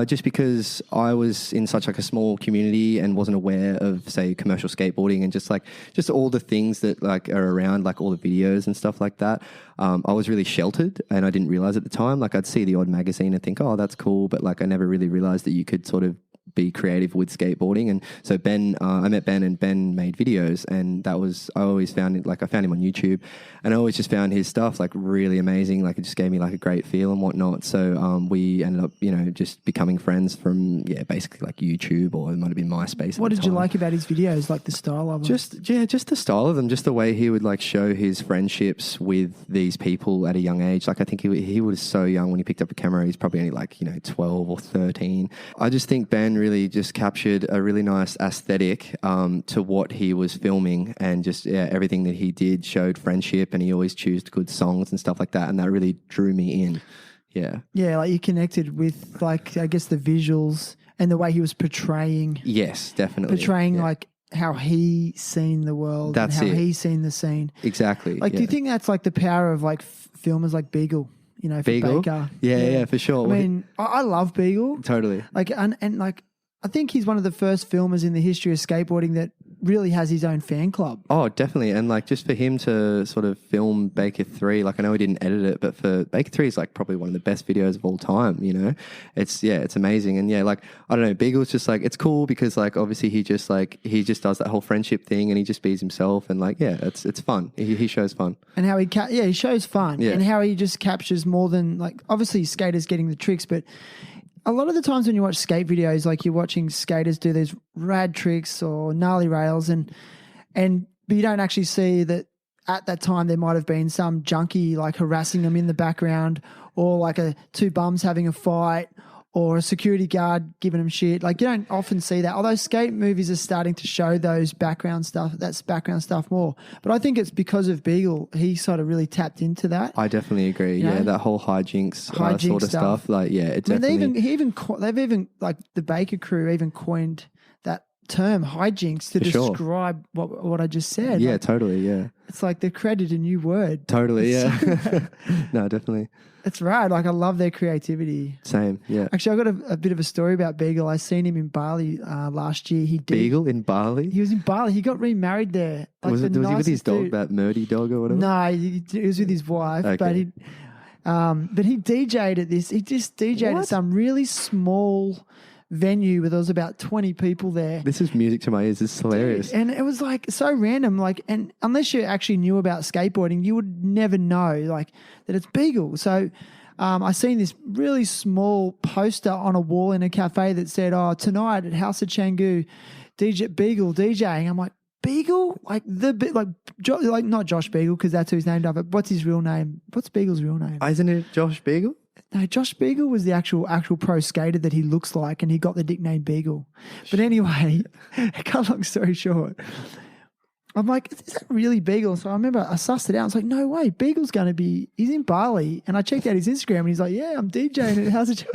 Speaker 3: Just because I was in such a small community and wasn't aware of, say, commercial skateboarding and just all the things that are around, all the videos and stuff like that. I was really sheltered, and I didn't realize at the time. I'd see the odd magazine and think, oh, that's cool, but I never really realized that you could sort of be creative with skateboarding. And so I met Ben, and Ben made videos, and I always found it, I found him on YouTube, and I always just found his stuff really amazing. It just gave me a great feel and whatnot. So we ended up, just becoming friends from basically YouTube, or it might have been MySpace.
Speaker 1: What did you like about his videos? The style of them?
Speaker 3: Just the style of them, just the way he would show his friendships with these people at a young age. I think he was so young when he picked up a camera. He's probably only 12 or 13. I just think Ben really just captured a really nice aesthetic to what he was filming, and just everything that he did showed friendship, and he always chose good songs and stuff like that, and that really drew me in. Yeah,
Speaker 1: you connected with I guess the visuals and the way he was portraying.
Speaker 3: Yes, definitely
Speaker 1: portraying how he seen the world.
Speaker 3: That's
Speaker 1: and how
Speaker 3: it.
Speaker 1: he seen the scene.
Speaker 3: Exactly.
Speaker 1: Do you think that's the power of filmers like Beagle? For
Speaker 3: Beagle?
Speaker 1: Baker.
Speaker 3: Yeah, for sure.
Speaker 1: I mean, I love Beagle.
Speaker 3: Totally.
Speaker 1: I think he's one of the first filmers in the history of skateboarding that really has his own fan club.
Speaker 3: Oh, definitely. And like just for him to sort of film Baker 3, like I know he didn't edit it, but for Baker 3 is like probably one of the best videos of all time, you know? It's amazing. And yeah, like, I don't know, Beagle's just like, it's cool because like obviously he just does that whole friendship thing and he just bees himself and like, yeah, it's fun. He shows fun.
Speaker 1: And how he shows fun
Speaker 3: Yeah.
Speaker 1: and how he just captures more than like, obviously skaters getting the tricks, but a lot of the times when you watch skate videos, like you're watching skaters do these rad tricks or gnarly rails but you don't actually see that at that time there might have been some junkie like harassing them in the background or like two bums having a fight or a security guard giving them shit. Like you don't often see that. Although skate movies are starting to show those background stuff more. But I think it's because of Beagle, he sort of really tapped into that.
Speaker 3: I definitely agree.
Speaker 1: You know?
Speaker 3: That whole hijinks sort of stuff. Like, yeah, it
Speaker 1: I mean,
Speaker 3: definitely.
Speaker 1: they've even like the Baker crew even coined that term hijinks to describe what I just said.
Speaker 3: Yeah,
Speaker 1: like,
Speaker 3: totally. Yeah,
Speaker 1: it's like they created a new word.
Speaker 3: totally. Yeah, no, definitely.
Speaker 1: It's rad. Like I love their creativity.
Speaker 3: Same. Yeah.
Speaker 1: Actually, I got a bit of a story about Beagle. I seen him in Bali last year.
Speaker 3: Beagle in Bali.
Speaker 1: He was in Bali. He got remarried there. Like
Speaker 3: was he with his dog,
Speaker 1: dude.
Speaker 3: that Murdy dog or whatever?
Speaker 1: No, he was with his wife.
Speaker 3: Okay.
Speaker 1: But he DJ'd at this. He just DJ'd at some really small venue where there was about 20 people there.
Speaker 3: This is music to my ears. It's hilarious.
Speaker 1: And it was like so random. Like, and unless you actually knew about skateboarding, you would never know like that it's Beagle. So I seen this really small poster on a wall in a cafe that said, "Oh, tonight at House of Canggu, DJ Beagle DJing." I'm like, Beagle? Like not Josh Beagle because that's who he's named after. What's his real name? What's Beagle's real name?
Speaker 3: Isn't it Josh Beagle?
Speaker 1: No, Josh Beagle was the actual pro skater that he looks like, and he got the nickname Beagle. But anyway, cut long story short, I'm like, is that really Beagle? So I remember I sussed it out. I was like, no way, Beagle's he's in Bali. And I checked out his Instagram and he's like, yeah, I'm DJing it. How's it?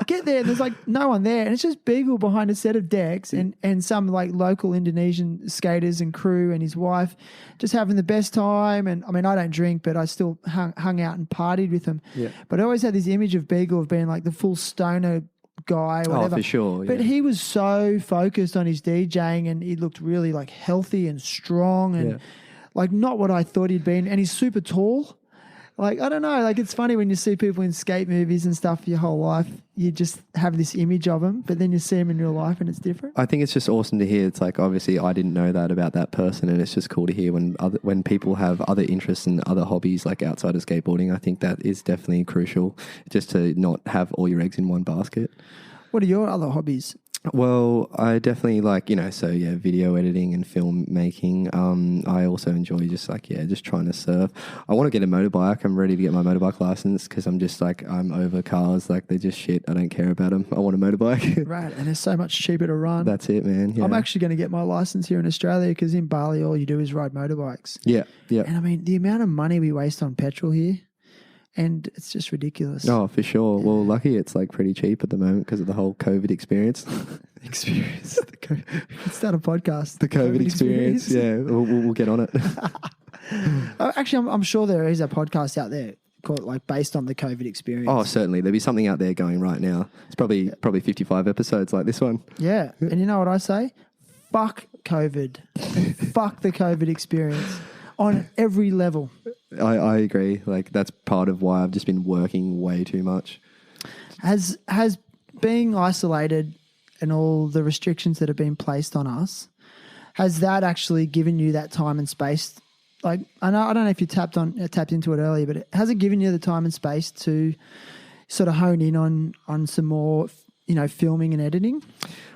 Speaker 1: Get there. And there's like no one there. And it's just Beagle behind a set of decks and some like local Indonesian skaters and crew and his wife just having the best time. And I mean, I don't drink, but I still hung out and partied with them.
Speaker 3: Yeah.
Speaker 1: But I always had this image of Beagle of being like the full stoner guy or whatever.
Speaker 3: Oh, for sure.
Speaker 1: But he was so focused on his DJing and he looked really like healthy and strong and like not what I thought he'd been. And he's super tall. Like, I don't know, like it's funny when you see people in skate movies and stuff your whole life, you just have this image of them, but then you see them in real life and it's different.
Speaker 3: I think it's just awesome to hear. It's like, obviously I didn't know that about that person, and it's just cool to hear when people have other interests and other hobbies like outside of skateboarding. I think that is definitely crucial, just to not have all your eggs in one basket.
Speaker 1: What are your other hobbies?
Speaker 3: Well, I definitely like, video editing and film making. I also enjoy just trying to surf. I want to get a motorbike. I'm ready to get my motorbike license because I'm just like, I'm over cars. Like they're just shit. I don't care about them. I want a motorbike.
Speaker 1: Right. And it's so much cheaper to run.
Speaker 3: That's it, man. Yeah.
Speaker 1: I'm actually going to get my license here in Australia because in Bali, all you do is ride motorbikes.
Speaker 3: Yeah. Yeah.
Speaker 1: And I mean, the amount of money we waste on petrol here, and it's just ridiculous.
Speaker 3: Oh, for sure. Well, lucky it's like pretty cheap at the moment because of the whole COVID experience.
Speaker 1: Let's start a podcast.
Speaker 3: The COVID experience. Yeah, we'll get on it.
Speaker 1: Actually, I'm sure there is a podcast out there called like based on the COVID experience.
Speaker 3: Oh, certainly. There'll be something out there going right now. It's probably 55 episodes like this one.
Speaker 1: Yeah. And you know what I say? Fuck COVID. Fuck the COVID experience on every level.
Speaker 3: I agree. Like that's part of why I've just been working way too much.
Speaker 1: Has being isolated and all the restrictions that have been placed on us, has that actually given you that time and space? Like I don't know if you tapped into it earlier, but has it given you the time and space to sort of hone in on some more, filming and editing?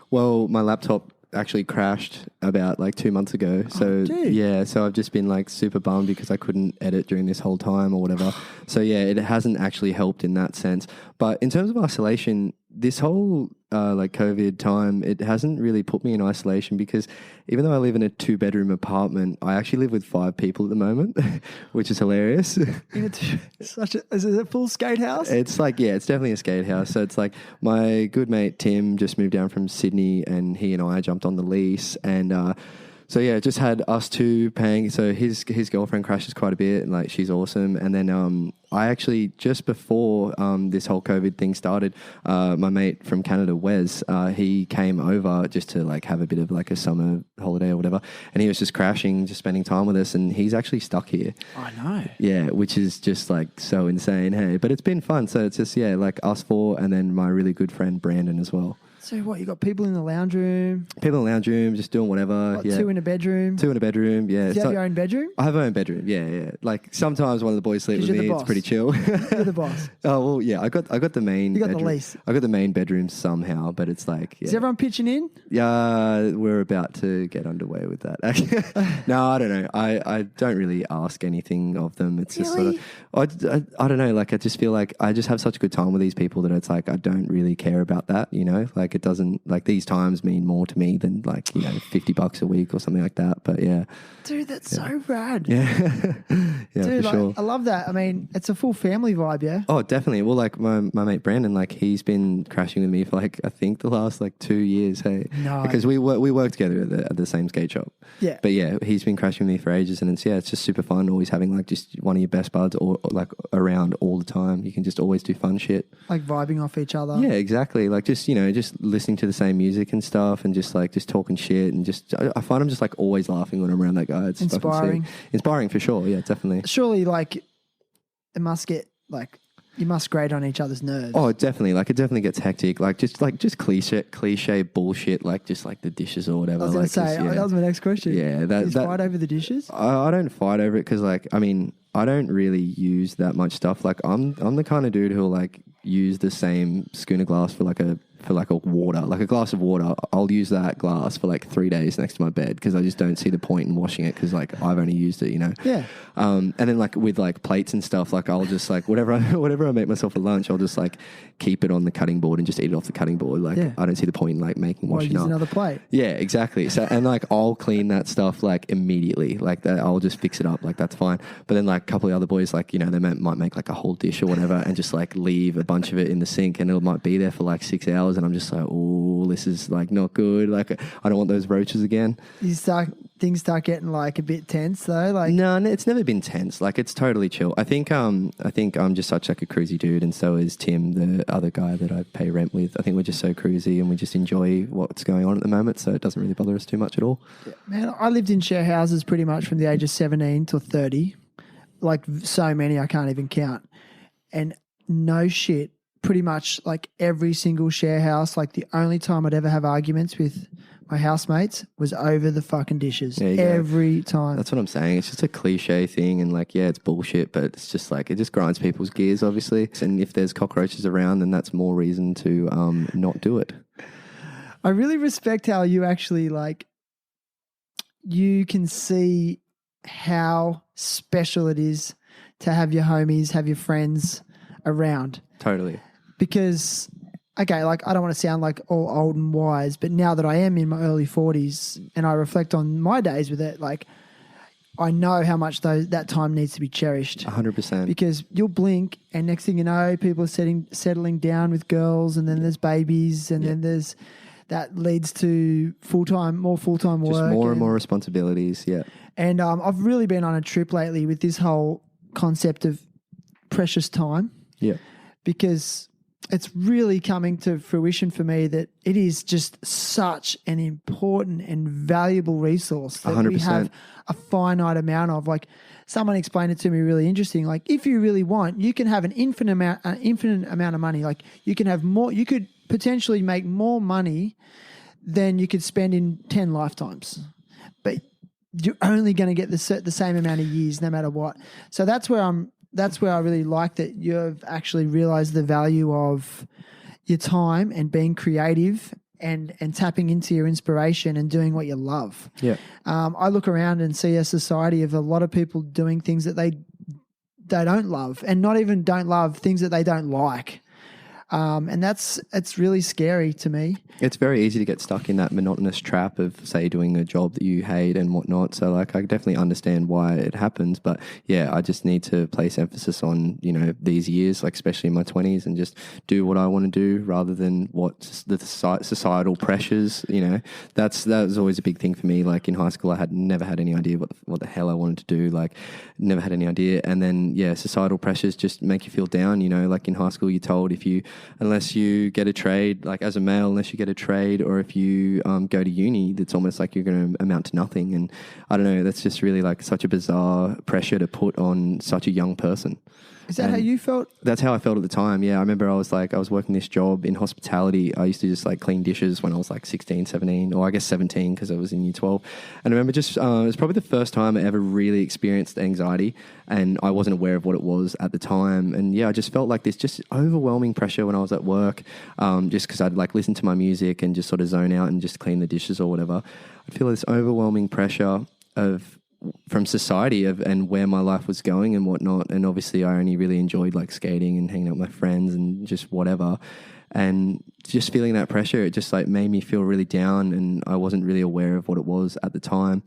Speaker 3: Well, my laptop actually crashed about like 2 months ago. So so I've just been like super bummed because I couldn't edit during this whole time or whatever. So yeah, it hasn't actually helped in that sense. But in terms of isolation, this whole COVID time, it hasn't really put me in isolation because even though I live in a 2-bedroom apartment, I actually live with 5 people at the moment, which is hilarious.
Speaker 1: Is it a full skate house?
Speaker 3: It's like, yeah, it's definitely a skate house. So it's like my good mate Tim just moved down from Sydney and he and I jumped on the lease and So yeah, just had us two paying. So his girlfriend crashes quite a bit, and like she's awesome. And then I actually just before this whole COVID thing started, my mate from Canada, Wes, he came over just to like have a bit of like a summer holiday or whatever, and he was just crashing, just spending time with us, and he's actually stuck here.
Speaker 1: I know.
Speaker 3: Yeah, which is just like so insane. Hey, but it's been fun. So it's just like us four, and then my really good friend Brandon as well.
Speaker 1: So what, you got people in the lounge room?
Speaker 3: People in the lounge room, just doing whatever.
Speaker 1: Like 2 in a bedroom?
Speaker 3: 2 in a bedroom, yeah.
Speaker 1: Do you have your own bedroom?
Speaker 3: I have my own bedroom, yeah. Like sometimes one of the boys sleep with me. It's pretty chill.
Speaker 1: You're the boss.
Speaker 3: Oh well, yeah. I got the main.
Speaker 1: You got
Speaker 3: bedroom.
Speaker 1: the lease.
Speaker 3: I got the main bedroom somehow, but it's like. Yeah.
Speaker 1: Is everyone pitching in?
Speaker 3: Yeah, we're about to get underway with that. No, I don't know. I don't really ask anything of them. It's just sort of. I don't know. Like I just feel like I just have such a good time with these people that it's like I don't really care about that. You know, like it doesn't like. These times mean more to me than like, $50 a week or something like that. But yeah.
Speaker 1: Dude, that's so rad.
Speaker 3: Yeah. Yeah,
Speaker 1: dude,
Speaker 3: for sure.
Speaker 1: I love that. I mean, it's a full family vibe, yeah?
Speaker 3: Oh, definitely. Well, like my mate Brandon, like he's been crashing with me for like, I think the last like 2 years. Hey,
Speaker 1: no.
Speaker 3: Because we work together at the same skate shop.
Speaker 1: Yeah.
Speaker 3: But yeah, he's been crashing with me for ages, and it's just super fun. Always having like just one of your best buds or like around all the time. You can just always do fun shit.
Speaker 1: Like vibing off each other.
Speaker 3: Yeah, exactly. Like just, just listening to the same music and stuff, and just talking shit, and just I find I'm just like always laughing when I'm around that guy. It's
Speaker 1: inspiring.
Speaker 3: Inspiring for sure. Yeah, definitely.
Speaker 1: Surely, like it must get like you must grate on each other's nerves.
Speaker 3: Oh, definitely. Like it definitely gets hectic. Like just cliche bullshit. Like just like the dishes or whatever.
Speaker 1: I was going to say that was my next question.
Speaker 3: Yeah,
Speaker 1: you fight over the dishes.
Speaker 3: I don't fight over it because like I mean I don't really use that much stuff. Like I'm the kind of dude who'll like use the same schooner glass for like a water, like a glass of water. I'll use that glass for like 3 days next to my bed because I just don't see the point in washing it because like I've only used it,
Speaker 1: Yeah.
Speaker 3: And then like with like plates and stuff, like I'll just like whatever I make myself for lunch, I'll just like keep it on the cutting board and just eat it off the cutting board. Like I don't see the point in like washing up.
Speaker 1: Another plate.
Speaker 3: Yeah, exactly. So and like I'll clean that stuff like immediately, like that. I'll just fix it up, like that's fine. But then like a couple of other boys, like they might make like a whole dish or whatever, and just like leave a bunch of it in the sink, and it might be there for like 6 hours, and I'm just like, oh, this is like not good. Like I don't want those roaches again.
Speaker 1: Things start getting like a bit tense though. Like
Speaker 3: no, it's never been tense. Like it's totally chill. I think I'm just such like a cruisy dude, and so is Tim, the other guy that I pay rent with. I think we're just so cruisy, and we just enjoy what's going on at the moment, so it doesn't really bother us too much at all.
Speaker 1: Yeah, man, I lived in share houses pretty much from the age of 17 to 30. Like so many I can't even count. And no shit, pretty much like every single share house, like the only time I'd ever have arguments with my housemates was over the fucking dishes. Every time.
Speaker 3: That's what I'm saying. It's just a cliche thing, and like, yeah, it's bullshit, but it's just like, it just grinds people's gears, obviously. And if there's cockroaches around, then that's more reason to not do it.
Speaker 1: I really respect how you actually like, you can see how special it is to have your homies, have your friends around.
Speaker 3: Totally.
Speaker 1: Because, okay, like I don't want to sound like all old and wise, but now that I am in my early 40s and I reflect on my days with it, like I know how much that time needs to be cherished.
Speaker 3: 100%.
Speaker 1: Because you'll blink and next thing you know, people are settling down with girls, and then there's babies, and then there's that leads to more full-time work.
Speaker 3: Just more and more responsibilities, yeah.
Speaker 1: And I've really been on a trip lately with this whole concept of precious time.
Speaker 3: Yeah.
Speaker 1: Because it's really coming to fruition for me that it is just such an important and valuable resource that
Speaker 3: 100%.
Speaker 1: we have a finite amount of. Like someone explained it to me really interesting. Like if you really want, you can have an infinite amount of money. Like you can have more. You could potentially make more money than you could spend in 10 lifetimes, but you're only going to get the same amount of years no matter what. So that's where I really like that you've actually realized the value of your time and being creative and tapping into your inspiration and doing what you love.
Speaker 3: Yeah.
Speaker 1: I look around and see a society of a lot of people doing things that they don't love, and not even don't love, things that they don't like. And it's really scary to me.
Speaker 3: It's very easy to get stuck in that monotonous trap of, say, doing a job that you hate and whatnot. So, like, I definitely understand why it happens. But, yeah, I just need to place emphasis on, you know, these years, like, especially in my 20s, and just do what I want to do rather than what the societal pressures, you know. That was always a big thing for me. Like, in high school, I had never had any idea what the hell I wanted to do. Like, never had any idea. And then, yeah, societal pressures just make you feel down, you know. Like, in high school, you're told unless you get a trade, like as a male, unless you get a trade, or if you go to uni, that's almost like you're going to amount to nothing. And I don't know, that's just really like such a bizarre pressure to put on such a young person.
Speaker 1: Is that how you felt? That's
Speaker 3: how I felt at the time, yeah. I remember I was working this job in hospitality. I used to just like clean dishes when I was like 16, 17, or I guess 17 because I was in year 12. And I remember just, it was probably the first time I ever really experienced anxiety, and I wasn't aware of what it was at the time. And yeah, I just felt like this just overwhelming pressure when I was at work, just because I'd like listen to my music and just sort of zone out and just clean the dishes or whatever. I'd feel this overwhelming pressure from society and where my life was going and whatnot. And obviously I only really enjoyed like skating and hanging out with my friends and just whatever. And just feeling that pressure, it just like made me feel really down, and I wasn't really aware of what it was at the time.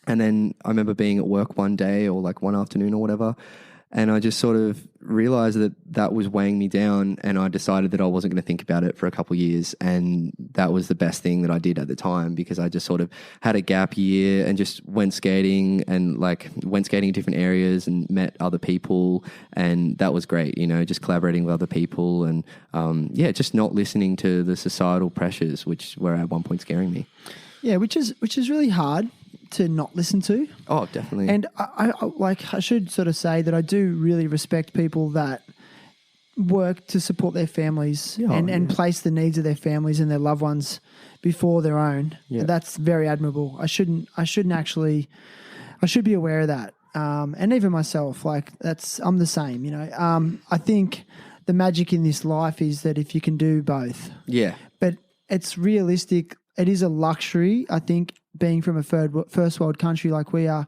Speaker 3: And then I remember being at work one day or like one afternoon or whatever, and I just sort of realized that was weighing me down, and I decided that I wasn't going to think about it for a couple of years. And that was the best thing that I did at the time, because I just sort of had a gap year and just went skating in different areas and met other people. And that was great, you know, just collaborating with other people and, just not listening to the societal pressures, which were at one point scaring me.
Speaker 1: Yeah, which is really hard to not listen to.
Speaker 3: Oh, definitely.
Speaker 1: And I should sort of say that I do really respect people that work to support their families and place the needs of their families and their loved ones before their own. Yeah. That's very admirable. I should be aware of that. And even myself, I'm the same, you know. I think the magic in this life is that if you can do both. Yeah. But it's realistic. It is a luxury, I think, being from a first world country like we are,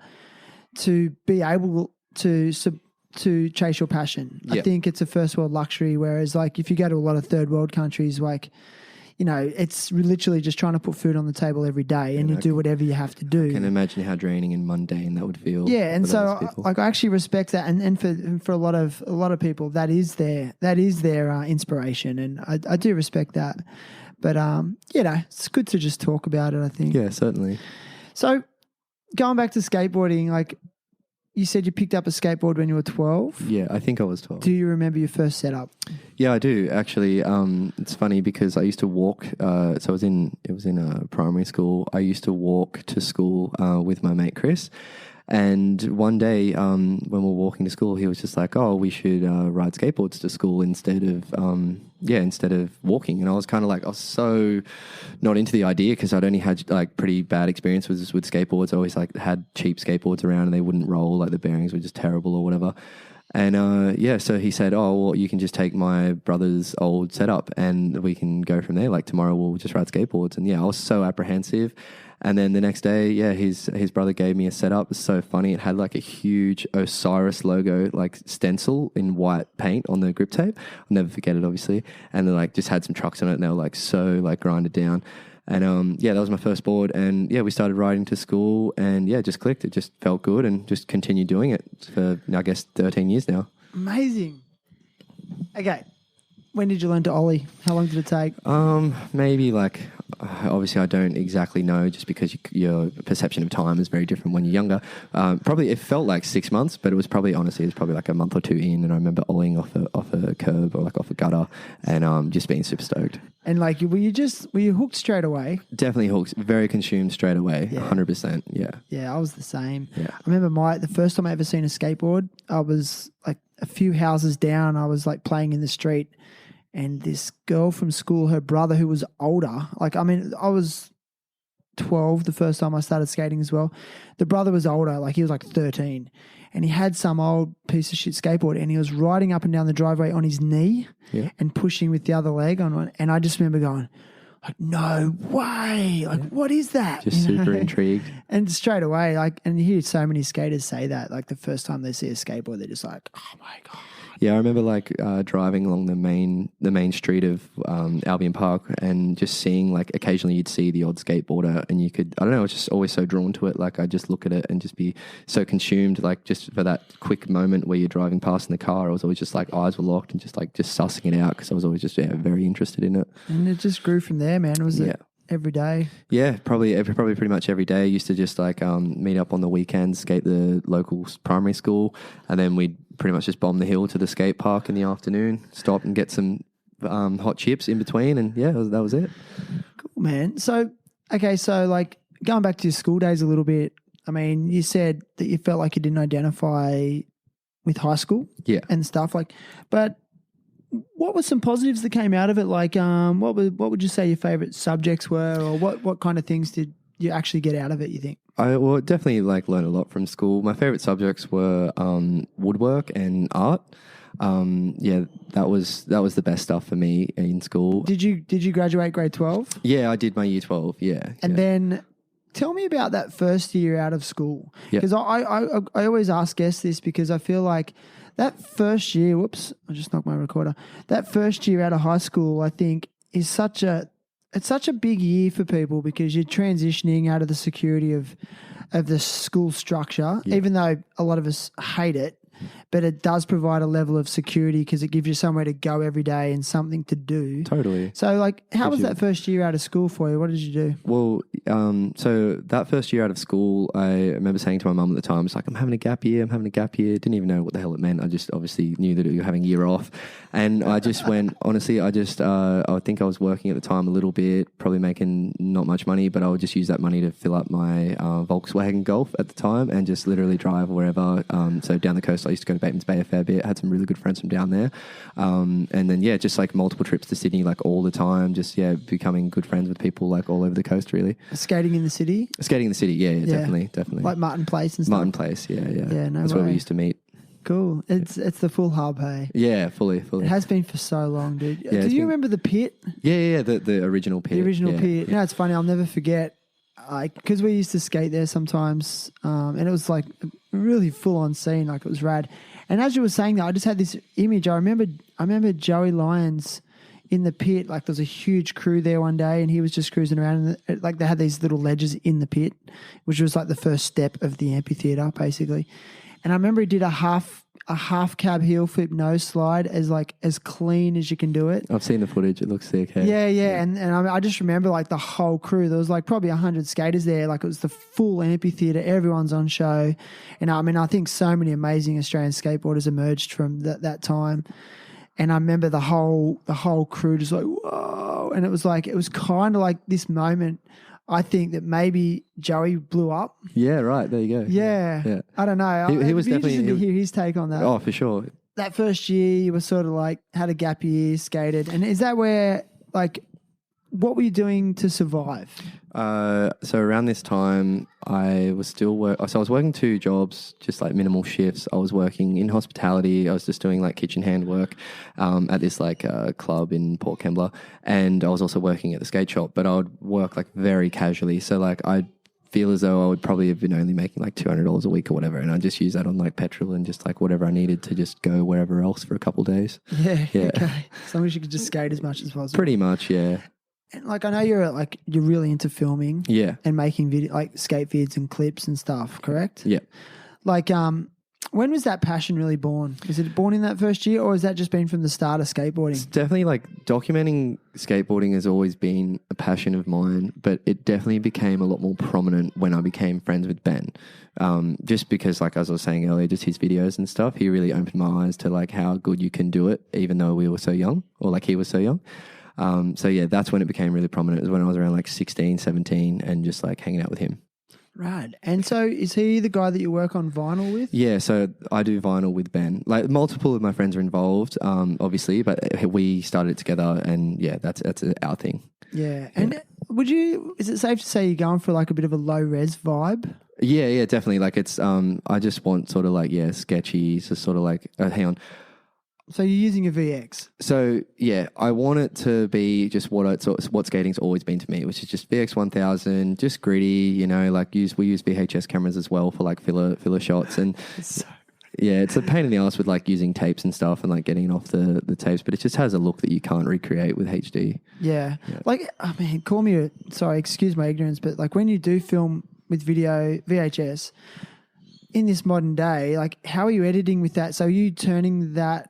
Speaker 1: to be able to chase your passion. Yep. I think it's a first world luxury, whereas like if you go to a lot of third world countries, like, you know, it's literally just trying to put food on the table every day, and you do whatever you have to do.
Speaker 3: I can imagine how draining and mundane that would feel.
Speaker 1: Yeah, and so I actually respect that, and for a lot of people, that is their inspiration, and I do respect that. But, you know, it's good to just talk about it, I think.
Speaker 3: Yeah, certainly.
Speaker 1: So going back to skateboarding, like you said you picked up a skateboard when you were 12.
Speaker 3: Yeah, I think I was 12.
Speaker 1: Do you remember your first setup?
Speaker 3: Yeah, I do, actually. It's funny because I used to walk. So it was in primary school. I used to walk to school with my mate Chris. And one day when we were walking to school, he was just like, oh, we should ride skateboards to school instead of walking. And I was kind of like, I was so not into the idea, because I'd only had like pretty bad experiences with skateboards. I always like had cheap skateboards around and they wouldn't roll, like the bearings were just terrible or whatever. And so he said, oh, well, you can just take my brother's old setup and we can go from there. Like tomorrow we'll just ride skateboards. And yeah, I was so apprehensive. And then the next day, yeah, his brother gave me a setup. It was so funny. It had like a huge Osiris logo, like stencil in white paint on the grip tape. I'll never forget it, obviously. And they like just had some trucks on it, and they were like so like grinded down. And that was my first board. And yeah, we started riding to school, and yeah, it just clicked. It just felt good, and just continued doing it for, I guess, 13 years now. Amazing.
Speaker 1: Okay. When did you learn to ollie? How long did it take?
Speaker 3: Maybe like, obviously I don't exactly know, just because your perception of time is very different when you're younger. Probably it felt like 6 months, but it was probably like a month or two in, and I remember ollieing off a curb or like off a gutter, and just being super stoked.
Speaker 1: And like, were you hooked straight away?
Speaker 3: Definitely hooked, very consumed straight away, 100%. Yeah.
Speaker 1: Yeah, I was the same. Yeah. I remember the first time I ever seen a skateboard, I was like a few houses down. I was like playing in the street. And this girl from school, her brother, who was older, like, I mean, I was 12 the first time I started skating as well. The brother was older, like he was like 13. And he had some old piece of shit skateboard, and he was riding up and down the driveway on his knee and pushing with the other leg on one. And I just remember going, like, no way. Like, what is that?
Speaker 3: Just super intrigued.
Speaker 1: And straight away, like, and you hear so many skaters say that, like the first time they see a skateboard, they're just like, oh my God.
Speaker 3: Yeah, I remember like driving along the main street of Albion Park and just seeing like occasionally you'd see the odd skateboarder and you could, I don't know, I was just always so drawn to it. Like I just look at it and just be so consumed, like just for that quick moment where you're driving past in the car, I was always just like eyes were locked and just sussing it out because I was always just very interested in it.
Speaker 1: And it just grew from there, man. Was it every day? Yeah,
Speaker 3: probably pretty much every day. I used to just like meet up on the weekends, skate the local primary school, and then we'd pretty much just bomb the hill to the skate park in the afternoon, stop and get some hot chips in between, and that was it.
Speaker 1: Cool, man. So like going back to your school days a little bit, I mean, you said that you felt like you didn't identify with high school and stuff like, but what were some positives that came out of it? Like, what would you say your favorite subjects were, or what kind of things did you actually get out of it, you think?
Speaker 3: I definitely like learned a lot from school. My favorite subjects were woodwork and art. That was the best stuff for me in school.
Speaker 1: Did you graduate grade 12?
Speaker 3: Yeah, I did my year 12. Yeah.
Speaker 1: And then tell me about that first year out of school, because I always ask guests this because I feel like that first year, I just knocked my recorder. That first year out of high school, I think, is such a big year for people because you're transitioning out of the security of the school structure, even though a lot of us hate it. But it does provide a level of security because it gives you somewhere to go every day and something to do.
Speaker 3: Totally.
Speaker 1: So, like, how was that first year out of school for you? What did you do?
Speaker 3: Well, so that first year out of school, I remember saying to my mum at the time, it's like, I'm having a gap year. Didn't even know what the hell it meant. I just obviously knew that you were having a year off. And I just went, honestly, I think I was working at the time a little bit, probably making not much money, but I would just use that money to fill up my Volkswagen Golf at the time and just literally drive wherever. So down the coast, I used to go to Bateman's Bay a fair bit. I had some really good friends from down there. And then, just like multiple trips to Sydney, like all the time, just, becoming good friends with people like all over the coast, really.
Speaker 1: Skating in the city?
Speaker 3: Skating in the city, definitely.
Speaker 1: Like Martin Place and stuff?
Speaker 3: Martin Place, yeah.
Speaker 1: Yeah, no
Speaker 3: That's
Speaker 1: way.
Speaker 3: where we used to meet.
Speaker 1: Cool. It's the full hub, hey?
Speaker 3: Yeah, fully.
Speaker 1: It has been for so long, dude.
Speaker 3: Yeah,
Speaker 1: do you remember the pit?
Speaker 3: Yeah, the original pit.
Speaker 1: The original pit. You know, it's funny, I'll never forget, because we used to skate there sometimes, and it was like a really full-on scene, like it was rad. And as you were saying that, I just had this image. I remember Joey Lyons in the pit. Like there was a huge crew there one day, and he was just cruising around. And like they had these little ledges in the pit, which was like the first step of the amphitheater, basically. And I remember he did a half cab heel flip nose slide as clean as you can do it.
Speaker 3: I've seen the footage. It looks sick. Hey?
Speaker 1: Yeah. And I just remember like the whole crew. There was like probably 100 skaters there. Like it was the full amphitheater. Everyone's on show. And I mean, I think so many amazing Australian skateboarders emerged from that time. And I remember the whole crew just like, whoa. And it was kind of like this moment, I think, that maybe Joey blew up.
Speaker 3: Yeah, right. There you go.
Speaker 1: Yeah. I don't know.
Speaker 3: He was definitely
Speaker 1: interested to hear his take on that.
Speaker 3: Oh, for sure.
Speaker 1: That first year, you were sort of like had a gap year, skated, and is that where like what were you doing to survive?
Speaker 3: So around this time, I was still So I was working 2 jobs, just like minimal shifts. I was working in hospitality. I was just doing like kitchen hand work at this like club in Port Kembla, and I was also working at the skate shop. But I would work like very casually. So like I feel as though I would probably have been only making like $200 a week or whatever, and I just use that on like petrol and just like whatever I needed to just go wherever else for a couple of days.
Speaker 1: Yeah. Okay. As long as you could just skate as much as possible.
Speaker 3: Pretty much, yeah.
Speaker 1: And like I know you're really into filming, and making video like skate vids and clips and stuff, correct?
Speaker 3: Yeah.
Speaker 1: Like when was that passion really born? Was it born in that first year, or has that just been from the start of skateboarding?
Speaker 3: It's definitely like documenting skateboarding has always been a passion of mine, but it definitely became a lot more prominent when I became friends with Ben. Just because, like as I was saying earlier, just his videos and stuff, he really opened my eyes to like how good you can do it, even though we were so young, or like he was so young. That's when it became really prominent. It was when I was around like 16, 17 and just like hanging out with him.
Speaker 1: Right. And so is he the guy that you work on vinyl with?
Speaker 3: Yeah, so I do vinyl with Ben. Like multiple of my friends are involved, obviously, but we started it together and that's our thing.
Speaker 1: Yeah. And is it safe to say you're going for like a bit of a low res vibe?
Speaker 3: Yeah, definitely. Like it's, I just want sort of like, sketchy, so sort of like, hang on.
Speaker 1: So you're using a VX?
Speaker 3: So yeah, I want it to be just what skating's always been to me, which is just VX 1000, just gritty. You know, like we use VHS cameras as well for like filler shots, and Yeah, it's a pain in the ass with like using tapes and stuff and like getting off the tapes, but it just has a look that you can't recreate with HD.
Speaker 1: Yeah. Like, I mean, excuse my ignorance, but like when you do film with video, VHS, in this modern day, like how are you editing with that? So are you turning that,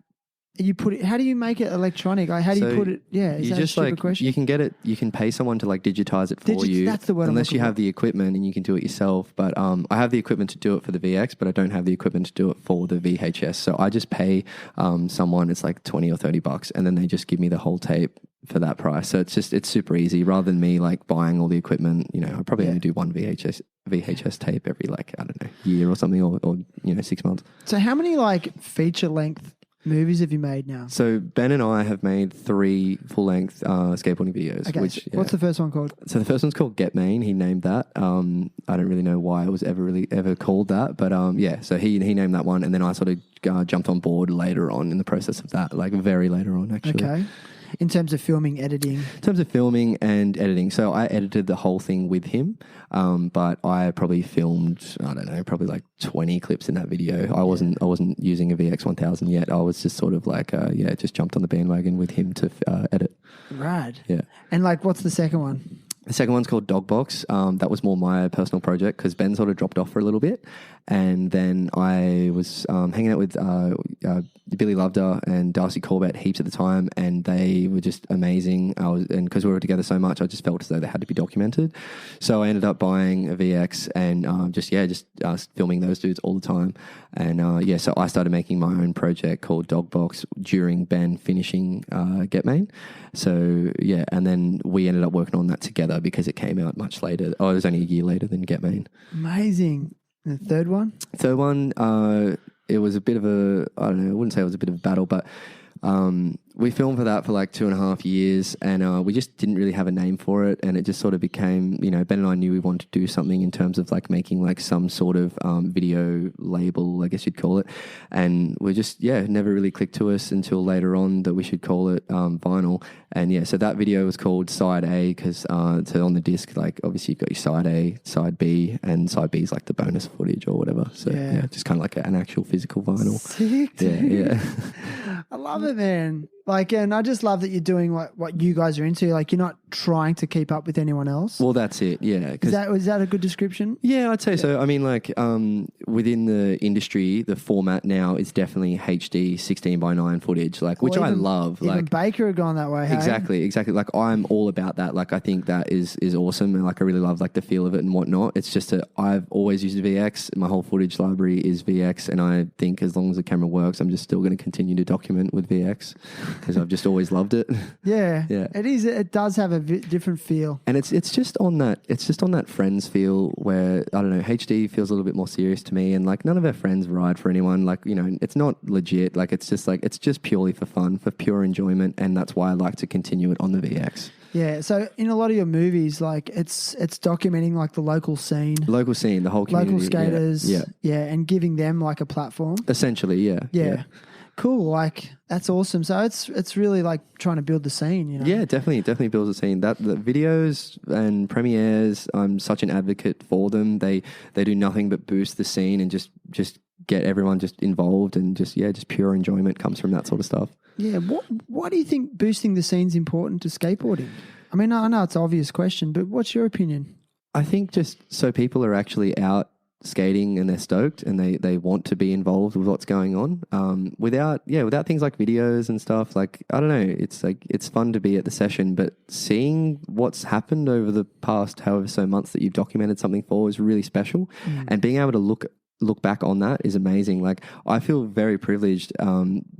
Speaker 1: how do you make it electronic? Like, how do you put it? Yeah, is that a stupid question?
Speaker 3: You can get it, you can pay someone to like digitize it for you.
Speaker 1: That's the word.
Speaker 3: Unless you have the equipment and you can do it yourself. But I have the equipment to do it for the VX, but I don't have the equipment to do it for the VHS. So I just pay someone, it's like $20 or $30, and then they just give me the whole tape for that price. So it's super easy rather than me like buying all the equipment. You know, I probably only do one VHS tape every like, I don't know, year or something, or 6 months.
Speaker 1: So how many like feature length movies have you made now?
Speaker 3: So Ben and I have made 3 full-length skateboarding videos.
Speaker 1: Okay, what's the first one called?
Speaker 3: So the first one's called Get Main. He named that. I don't really know why it was ever called that, but so he named that one, and then I sort of jumped on board later on in the process of that, like very later on actually.
Speaker 1: Okay. In terms of filming, editing? In
Speaker 3: terms of filming and editing. So I edited the whole thing with him, but I probably filmed, I don't know, probably like 20 clips in that video. I wasn't using a VX1000 yet. I was just sort of like, just jumped on the bandwagon with him to edit.
Speaker 1: Rad.
Speaker 3: Yeah.
Speaker 1: And like, what's the second one?
Speaker 3: The second one's called Dogbox. That was more my personal project because Ben sort of dropped off for a little bit. And then I was hanging out with Billy Loveday and Darcy Corbett heaps at the time, and they were just amazing. And because we were together so much, I just felt as though they had to be documented. So I ended up buying a VX and just filming those dudes all the time. And so I started making my own project called Dogbox during Ben finishing Get Main. So yeah, and then we ended up working on that together because it came out much later. Oh, it was only a year later than Get Main.
Speaker 1: Amazing. And the third one?
Speaker 3: Third one, it was a bit of I wouldn't say it was a bit of a battle, but we filmed for that for like 2.5 years, and we just didn't really have a name for it, and it just sort of became, Ben and I knew we wanted to do something in terms of like making like some sort of video label, I guess you'd call it, and we just, it never really clicked to us until later on that we should call it Vinyl, and so that video was called Side A because so on the disc, like obviously you've got your Side A, Side B, and Side B is like the bonus footage or whatever, so just kind of like an actual physical vinyl.
Speaker 1: Sick, dude.
Speaker 3: Yeah.
Speaker 1: I love it, man. Like, and I just love that you're doing what you guys are into. Like, you're not trying to keep up with anyone else.
Speaker 3: Well, that's it. Yeah.
Speaker 1: Is that a good description?
Speaker 3: Yeah, I'd say so. I mean, like, within the industry, the format now is definitely HD 16:9 footage, like, which I love.
Speaker 1: Even
Speaker 3: like
Speaker 1: Baker have gone that way. Hey?
Speaker 3: Exactly. Like, I'm all about that. Like, I think that is awesome, and like, I really love like the feel of it and whatnot. It's just I've always used VX. My whole footage library is VX, and I think as long as the camera works, I'm just still going to continue to document with VX because I've just always loved it.
Speaker 1: Yeah. It is. It does have a different feel,
Speaker 3: and it's just on that Friends feel where, I don't know, HD feels a little bit more serious to me, and like none of our friends ride for anyone. Like, it's not legit. Like, it's just purely for fun, for pure enjoyment, and that's why I like to continue it on the VX.
Speaker 1: Yeah, so in a lot of your movies, like it's documenting like the local scene,
Speaker 3: the whole community,
Speaker 1: local skaters, and giving them like a platform.
Speaker 3: Essentially, yeah.
Speaker 1: Cool, like that's awesome. So it's really like trying to build the scene,
Speaker 3: Yeah, definitely builds a scene. That the videos and premieres, I'm such an advocate for them. They do nothing but boost the scene and just get everyone just involved, and just pure enjoyment comes from that sort of stuff. Yeah,
Speaker 1: why do you think boosting the scene's important to skateboarding? I mean, I know it's an obvious question, but what's your opinion?
Speaker 3: I think just so people are actually out skating and they're stoked and they want to be involved with what's going on. Without things like videos and stuff, like, I don't know, it's fun to be at the session, but seeing what's happened over the past however so months that you've documented something for is really special. And being able to look back on that is amazing. Like, I feel very privileged.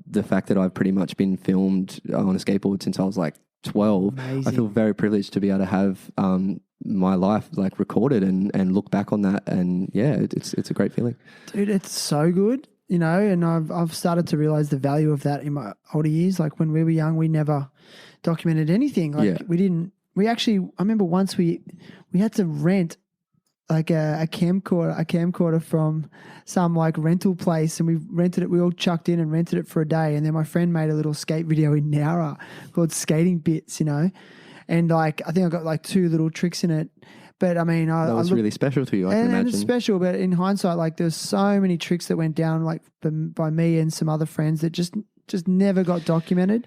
Speaker 3: The fact that I've pretty much been filmed on a skateboard since I was like 12. Amazing. I feel very privileged to be able to have my life like recorded and look back on that, and it's a great feeling, dude. It's so good,
Speaker 1: and I've started to realize the value of that in my older years. Like, when we were young, we never documented anything. Like, I remember once we had to rent like a camcorder from some like rental place, and we rented it. We all chucked in and rented it for a day, and then my friend made a little skate video in Nowra called Skating Bits, and like I think I got like 2 little tricks in it. But I mean,
Speaker 3: That was really special to you, I can imagine.
Speaker 1: And it's special, but in hindsight, like there's so many tricks that went down, like by me and some other friends that just never got documented.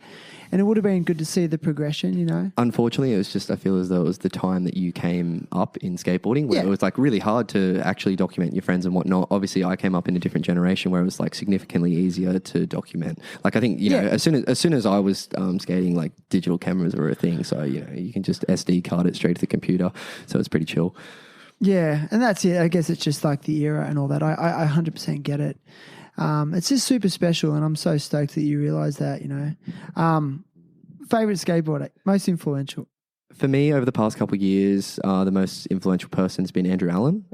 Speaker 1: And it would have been good to see the progression, you know.
Speaker 3: Unfortunately, it was just, I feel as though it was the time that you came up in skateboarding where it was like really hard to actually document your friends and whatnot. Obviously, I came up in a different generation where it was like significantly easier to document. Like I think, you know, as soon as I was skating, like digital cameras were a thing. So, you know, you can just SD card it straight to the computer. So it's pretty chill. Yeah.
Speaker 1: And that's it. I guess it's just like the era and all that. I 100% get it. It's just super special, and I'm so stoked that you realise that, you know. Favourite skateboarder, most influential?
Speaker 3: For me, over the past couple of years, the most influential person has been Andrew Allen.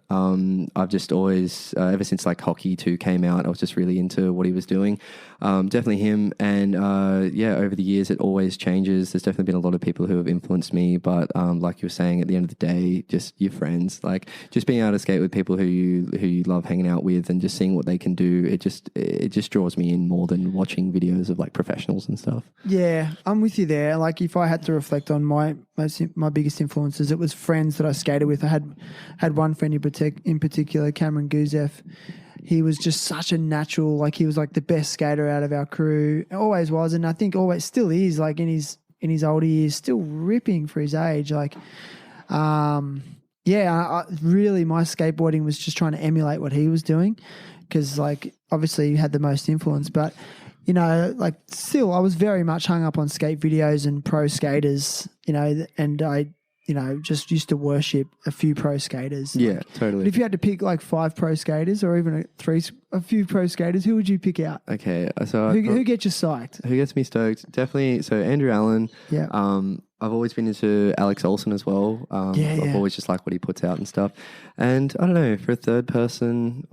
Speaker 3: I've just always, ever since like Hockey 2 came out, I was just really into what he was doing. Definitely him. And over the years, it always changes. There's definitely been a lot of people who have influenced me. But like you were saying, at the end of the day, just your friends, like just being able to skate with people who you love hanging out with and just seeing what they can do, it just draws me in more than watching videos of like professionals and stuff.
Speaker 1: Yeah, I'm with you there. Like if I had to reflect on my biggest influences, it was friends that I skated with. I had one friend in particular, Cameron Guzev. He was just such a natural, like he was like the best skater out of our crew. Always was, and I think always still is, like in his older years, still ripping for his age. Like, really my skateboarding was just trying to emulate what he was doing because like obviously he had the most influence, but you know, like still I was very much hung up on skate videos and pro skaters, you know, and I, you know, just used to worship a few pro skaters.
Speaker 3: Yeah,
Speaker 1: like,
Speaker 3: totally.
Speaker 1: But if you had to pick like 5 pro skaters or even a few pro skaters, who would you pick out?
Speaker 3: Okay, so
Speaker 1: who gets you psyched?
Speaker 3: Who gets me stoked? Definitely. So Andrew Allen.
Speaker 1: Yeah.
Speaker 3: I've always been into Alex Olsen as well. I've always just liked what he puts out and stuff. And I don't know, for a third person,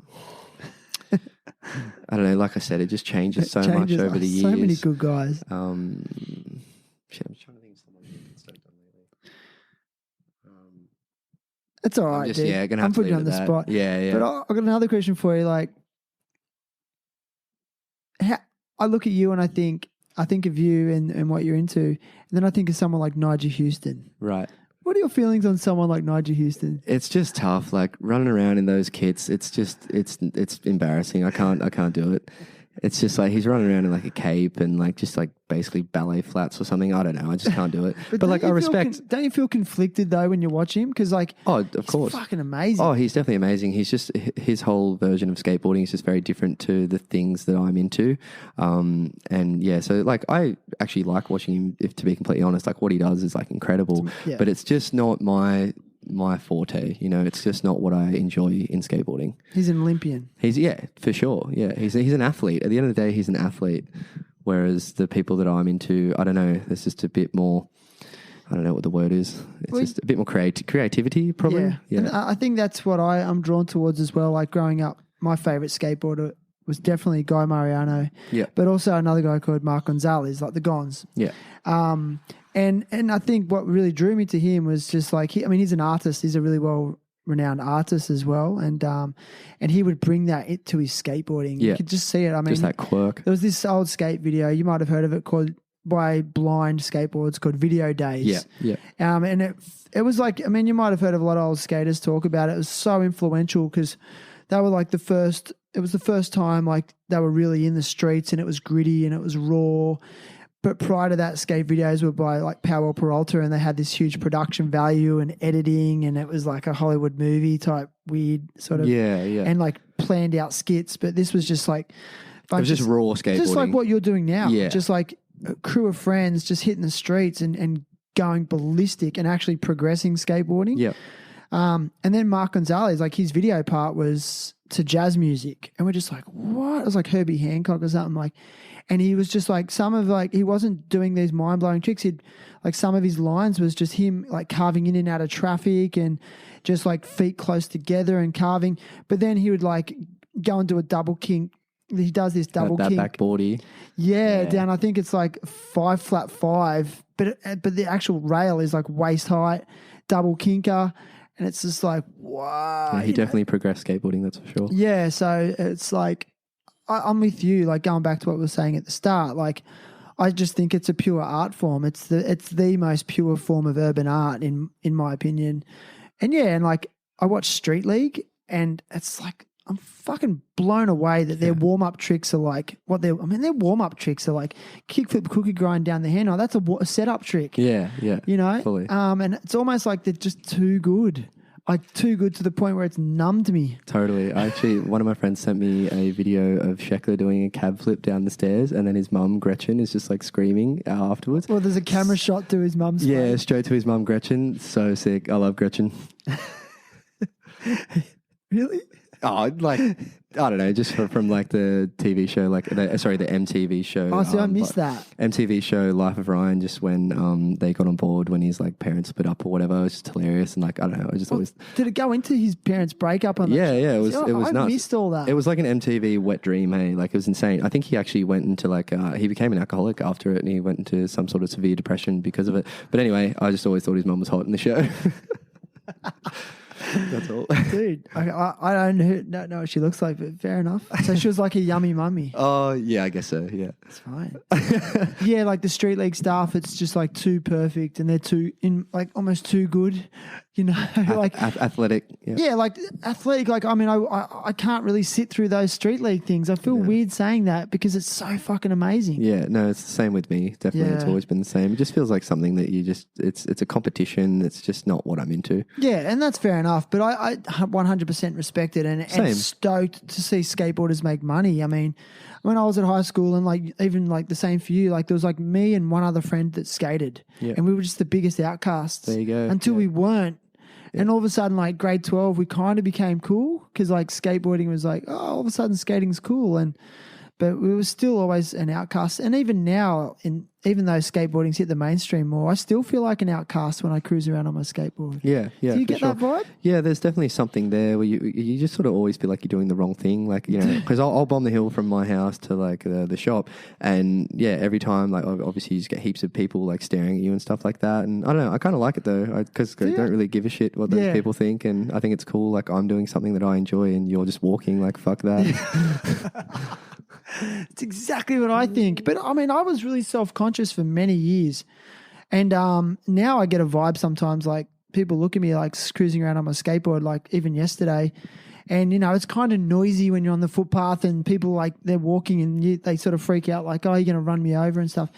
Speaker 3: I don't know. Like I said, it just changes so much over the years.
Speaker 1: So many good guys.
Speaker 3: Shit, I'm trying to think of someone who gets stoked on lately.
Speaker 1: It's all right, dude.
Speaker 3: Yeah, gonna have
Speaker 1: I'm
Speaker 3: to
Speaker 1: putting you on the
Speaker 3: that.
Speaker 1: spot.
Speaker 3: Yeah.
Speaker 1: But I've got another question for you. Like, I look at you and I think of you and what you're into, and then I think of someone like Nigel Houston.
Speaker 3: Right.
Speaker 1: What are your feelings on someone like Nigel Houston?
Speaker 3: It's just tough. Like running around in those kits, it's embarrassing. I can't do it. It's just like he's running around in like a cape and like just like basically ballet flats or something. I don't know. I just can't do it. but like I respect.
Speaker 1: Don't you feel conflicted though when you watch him? Because like,
Speaker 3: of course,
Speaker 1: fucking amazing.
Speaker 3: Oh, he's definitely amazing. He's just his whole version of skateboarding is just very different to the things that I'm into. And yeah, so like I actually like watching him. If to be completely honest, like what he does is like incredible.
Speaker 1: Yeah.
Speaker 3: But it's just not my forte, you know. It's just not what I enjoy in skateboarding.
Speaker 1: He's an Olympian.
Speaker 3: He's for sure. Yeah, he's an athlete. At the end of the day, he's an athlete. Whereas the people that I'm into, I don't know. There's just a bit more. I don't know what the word is. It's just a bit more creativity, probably. Yeah.
Speaker 1: And I think that's what I'm drawn towards as well. Like growing up, my favorite skateboarder was definitely Guy Mariano.
Speaker 3: Yeah.
Speaker 1: But also another guy called Mark Gonzalez, like the Gons.
Speaker 3: Yeah.
Speaker 1: And I think what really drew me to him was just like he's an artist. He's a really well-renowned artist as well, and he would bring that to his skateboarding. You could just see it. I mean,
Speaker 3: just that quirk.
Speaker 1: There was this old skate video. You might have heard of it by Blind Skateboards called Video Days.
Speaker 3: Yeah.
Speaker 1: And it was like, I mean, you might have heard of a lot of old skaters talk about it. It was so influential because they were like it was the first time like they were really in the streets, and it was gritty and it was raw. But prior to that, skate videos were by like Powell Peralta, and they had this huge production value and editing, and it was like a Hollywood movie type weird sort of and like planned out skits. But this was just like
Speaker 3: it was just raw skateboarding,
Speaker 1: just like what you're doing now.
Speaker 3: Yeah,
Speaker 1: just like a crew of friends just hitting the streets and going ballistic and actually progressing skateboarding.
Speaker 3: Yeah.
Speaker 1: And then Mark Gonzalez, like his video part was to jazz music, and we're just like, what? It was like Herbie Hancock or something like. And he was just like he wasn't doing these mind-blowing tricks. He'd like some of his lines was just him like carving in and out of traffic and just like feet close together and carving. But then he would like go and do a double kink. He does this double kink.
Speaker 3: That backboardy.
Speaker 1: Yeah, down. I think it's like 5 flat 5, but the actual rail is like waist height, double kinker. And it's just like, wow.
Speaker 3: Yeah, he definitely progressed skateboarding, that's for sure.
Speaker 1: Yeah, so it's like, I'm with you, like going back to what we were saying at the start, like I just think it's a pure art form. It's the most pure form of urban art in my opinion. and like I watch Street League, and it's like I'm fucking blown away that their warm-up tricks are like their warm-up tricks are like kickflip, cookie grind down the handle. That's a setup trick.
Speaker 3: Yeah,
Speaker 1: you know,
Speaker 3: fully.
Speaker 1: And it's almost like they're just too good. Like too good to the point where it's numbed me.
Speaker 3: Totally. One of my friends sent me a video of Sheckler doing a cab flip down the stairs, and then his mum, Gretchen, is just like screaming afterwards.
Speaker 1: Well, there's a camera shot to his mum's
Speaker 3: Yeah,
Speaker 1: face.
Speaker 3: straight to his mum, Gretchen. So sick. I love Gretchen.
Speaker 1: Really?
Speaker 3: Oh, like, I don't know, just from like the TV show, like, the MTV show.
Speaker 1: Oh, see, I missed that.
Speaker 3: MTV show Life of Ryan, just when they got on board when his like parents split up or whatever. It was just hilarious. And like, I don't know, I just always...
Speaker 1: Did it go into his parents' breakup on that
Speaker 3: Yeah,
Speaker 1: show?
Speaker 3: yeah, it was
Speaker 1: I
Speaker 3: nuts.
Speaker 1: missed all that.
Speaker 3: It was like an MTV wet dream, hey? Like, it was insane. I think he actually went into like, he became an alcoholic after it, and he went into some sort of severe depression because of it. But anyway, I just always thought his mum was hot in the show. That's all.
Speaker 1: Dude, I don't know what she looks like, but fair enough. So she was like a yummy mummy.
Speaker 3: Oh, yeah, I guess so, yeah.
Speaker 1: It's fine. Yeah, like the Street League stuff, it's just like too perfect, and they're almost too good, you know? Like
Speaker 3: athletic.
Speaker 1: Yeah, like athletic. Like, I mean, I can't really sit through those Street League things. I feel weird saying that because it's so fucking amazing.
Speaker 3: Yeah, no, it's the same with me. Definitely, It's always been the same. It just feels like something that it's a competition. It's just not what I'm into.
Speaker 1: Yeah, and that's fair enough. But I 100% respect it and stoked to see skateboarders make money. I mean, when I was at high school, and like even like the same for you, like there was like me and one other friend that skated, and we were just the biggest outcasts.
Speaker 3: There you go.
Speaker 1: Until we weren't. And all of a sudden, like grade 12, we kind of became cool because like skateboarding was like, oh, all of a sudden skating's cool. But we were still always an outcast. And even now, even though skateboarding's hit the mainstream more, I still feel like an outcast when I cruise around on my skateboard.
Speaker 3: Yeah.
Speaker 1: Do you get that vibe?
Speaker 3: Yeah, there's definitely something there where you just sort of always feel like you're doing the wrong thing. Like, you know, because I'll bomb the hill from my house to like the shop. And yeah, every time, like obviously you just get heaps of people like staring at you and stuff like that. And I don't know, I kind of like it though, because I don't really give a shit what those people think. And I think it's cool. Like I'm doing something that I enjoy and you're just walking like, fuck that.
Speaker 1: It's exactly what I think. But I mean, I was really self-conscious for many years. And now I get a vibe sometimes, like people look at me like cruising around on my skateboard, like even yesterday. And, you know, it's kind of noisy when you're on the footpath and people like they're walking and they sort of freak out like, oh, you're going to run me over and stuff.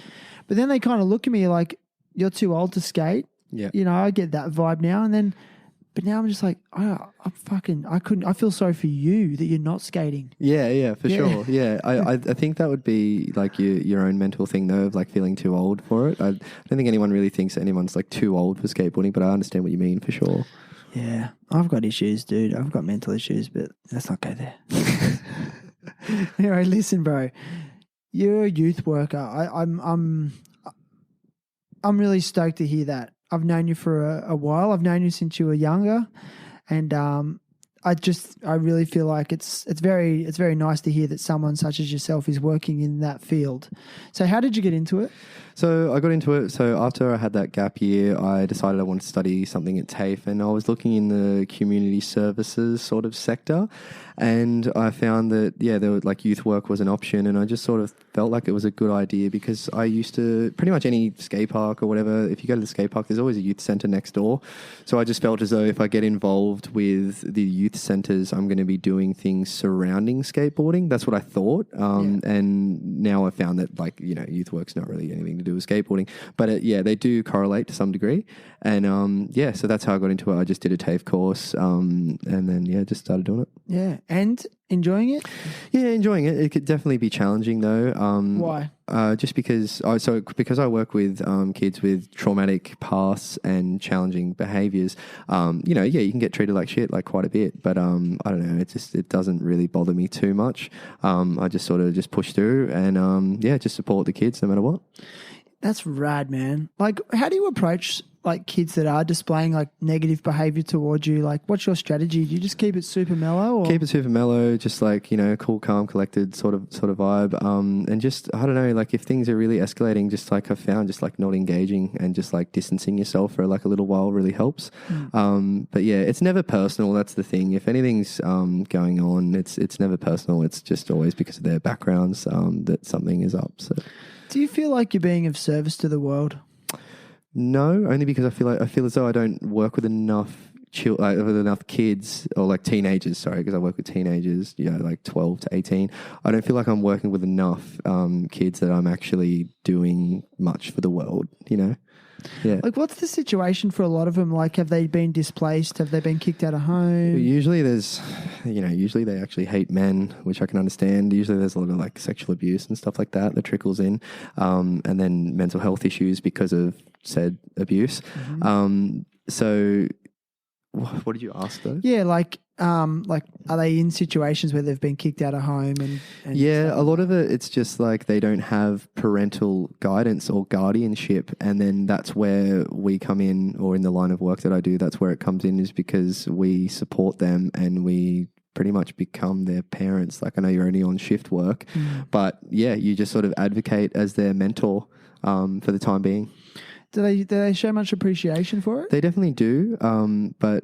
Speaker 1: But then they kind of look at me like, you're too old to skate.
Speaker 3: Yeah.
Speaker 1: You know, I get that vibe now. But now I'm just like, I feel sorry for you that you're not skating.
Speaker 3: Yeah, for sure. Yeah, I think that would be like your own mental thing though, of like feeling too old for it. I don't think anyone really thinks that anyone's like too old for skateboarding, but I understand what you mean for sure.
Speaker 1: Yeah, I've got issues, dude. I've got mental issues, but let's not go there. Anyway, listen, bro. You're a youth worker. I'm really stoked to hear that. I've known you for a while. I've known you since you were younger, and I really feel like it's very nice to hear that someone such as yourself is working in that field. So how did you get into it?
Speaker 3: So I got into it. So after I had that gap year, I decided I wanted to study something at TAFE, and I was looking in the community services sort of sector, and I found that, there was like youth work was an option, and I just sort of felt like it was a good idea because I used to, pretty much any skate park or whatever, if you go to the skate park, there's always a youth centre next door. So I just felt as though if I get involved with the youth centres, I'm going to be doing things surrounding skateboarding. That's what I thought. And now I found that like, you know, youth work's not really anything to do with skateboarding, but they do correlate to some degree. And so that's how I got into it. I just did a TAFE course and then just started doing it.
Speaker 1: Yeah. And enjoying it?
Speaker 3: Yeah, enjoying it. It could definitely be challenging though.
Speaker 1: Why?
Speaker 3: Just because I work with kids with traumatic pasts and challenging behaviours, you can get treated like shit like quite a bit, but I don't know, it doesn't really bother me too much. I just sort of just push through and just support the kids no matter what.
Speaker 1: That's rad, man. Like, how do you approach like kids that are displaying like negative behavior towards you? Like, what's your strategy? Do you just keep it super mellow? Or?
Speaker 3: Keep it super mellow, just like, you know, cool, calm, collected sort of vibe. And just, I don't know, like if things are really escalating, just like I've found just like not engaging and just like distancing yourself for like a little while really helps. But yeah, it's never personal. That's the thing. If anything's going on, it's never personal. It's just always because of their backgrounds that something is up. So,
Speaker 1: do you feel like you're being of service to the world?
Speaker 3: No, only because I feel as though I don't work with enough with enough kids or like teenagers, sorry, because I work with teenagers, like 12 to 18. I don't feel like I'm working with enough kids that I'm actually doing much for the world, Yeah.
Speaker 1: Like, what's the situation for a lot of them? Like, have they been displaced? Have they been kicked out of home?
Speaker 3: Usually usually they actually hate men, which I can understand. Usually there's a lot of like sexual abuse and stuff like that trickles in. And then mental health issues because of said abuse.
Speaker 1: Mm-hmm.
Speaker 3: So what did you ask though?
Speaker 1: Yeah, like are they in situations where they've been kicked out of home and
Speaker 3: yeah,
Speaker 1: stuff?
Speaker 3: a lot of it's just like they don't have parental guidance or guardianship, and then that's where we come in, or in the line of work that I do, that's where it comes in, is because we support them and we pretty much become their parents. Like, I know you're only on shift work, but yeah, you just sort of advocate as their mentor for the time being.
Speaker 1: Do they show much appreciation for it?
Speaker 3: They definitely do, but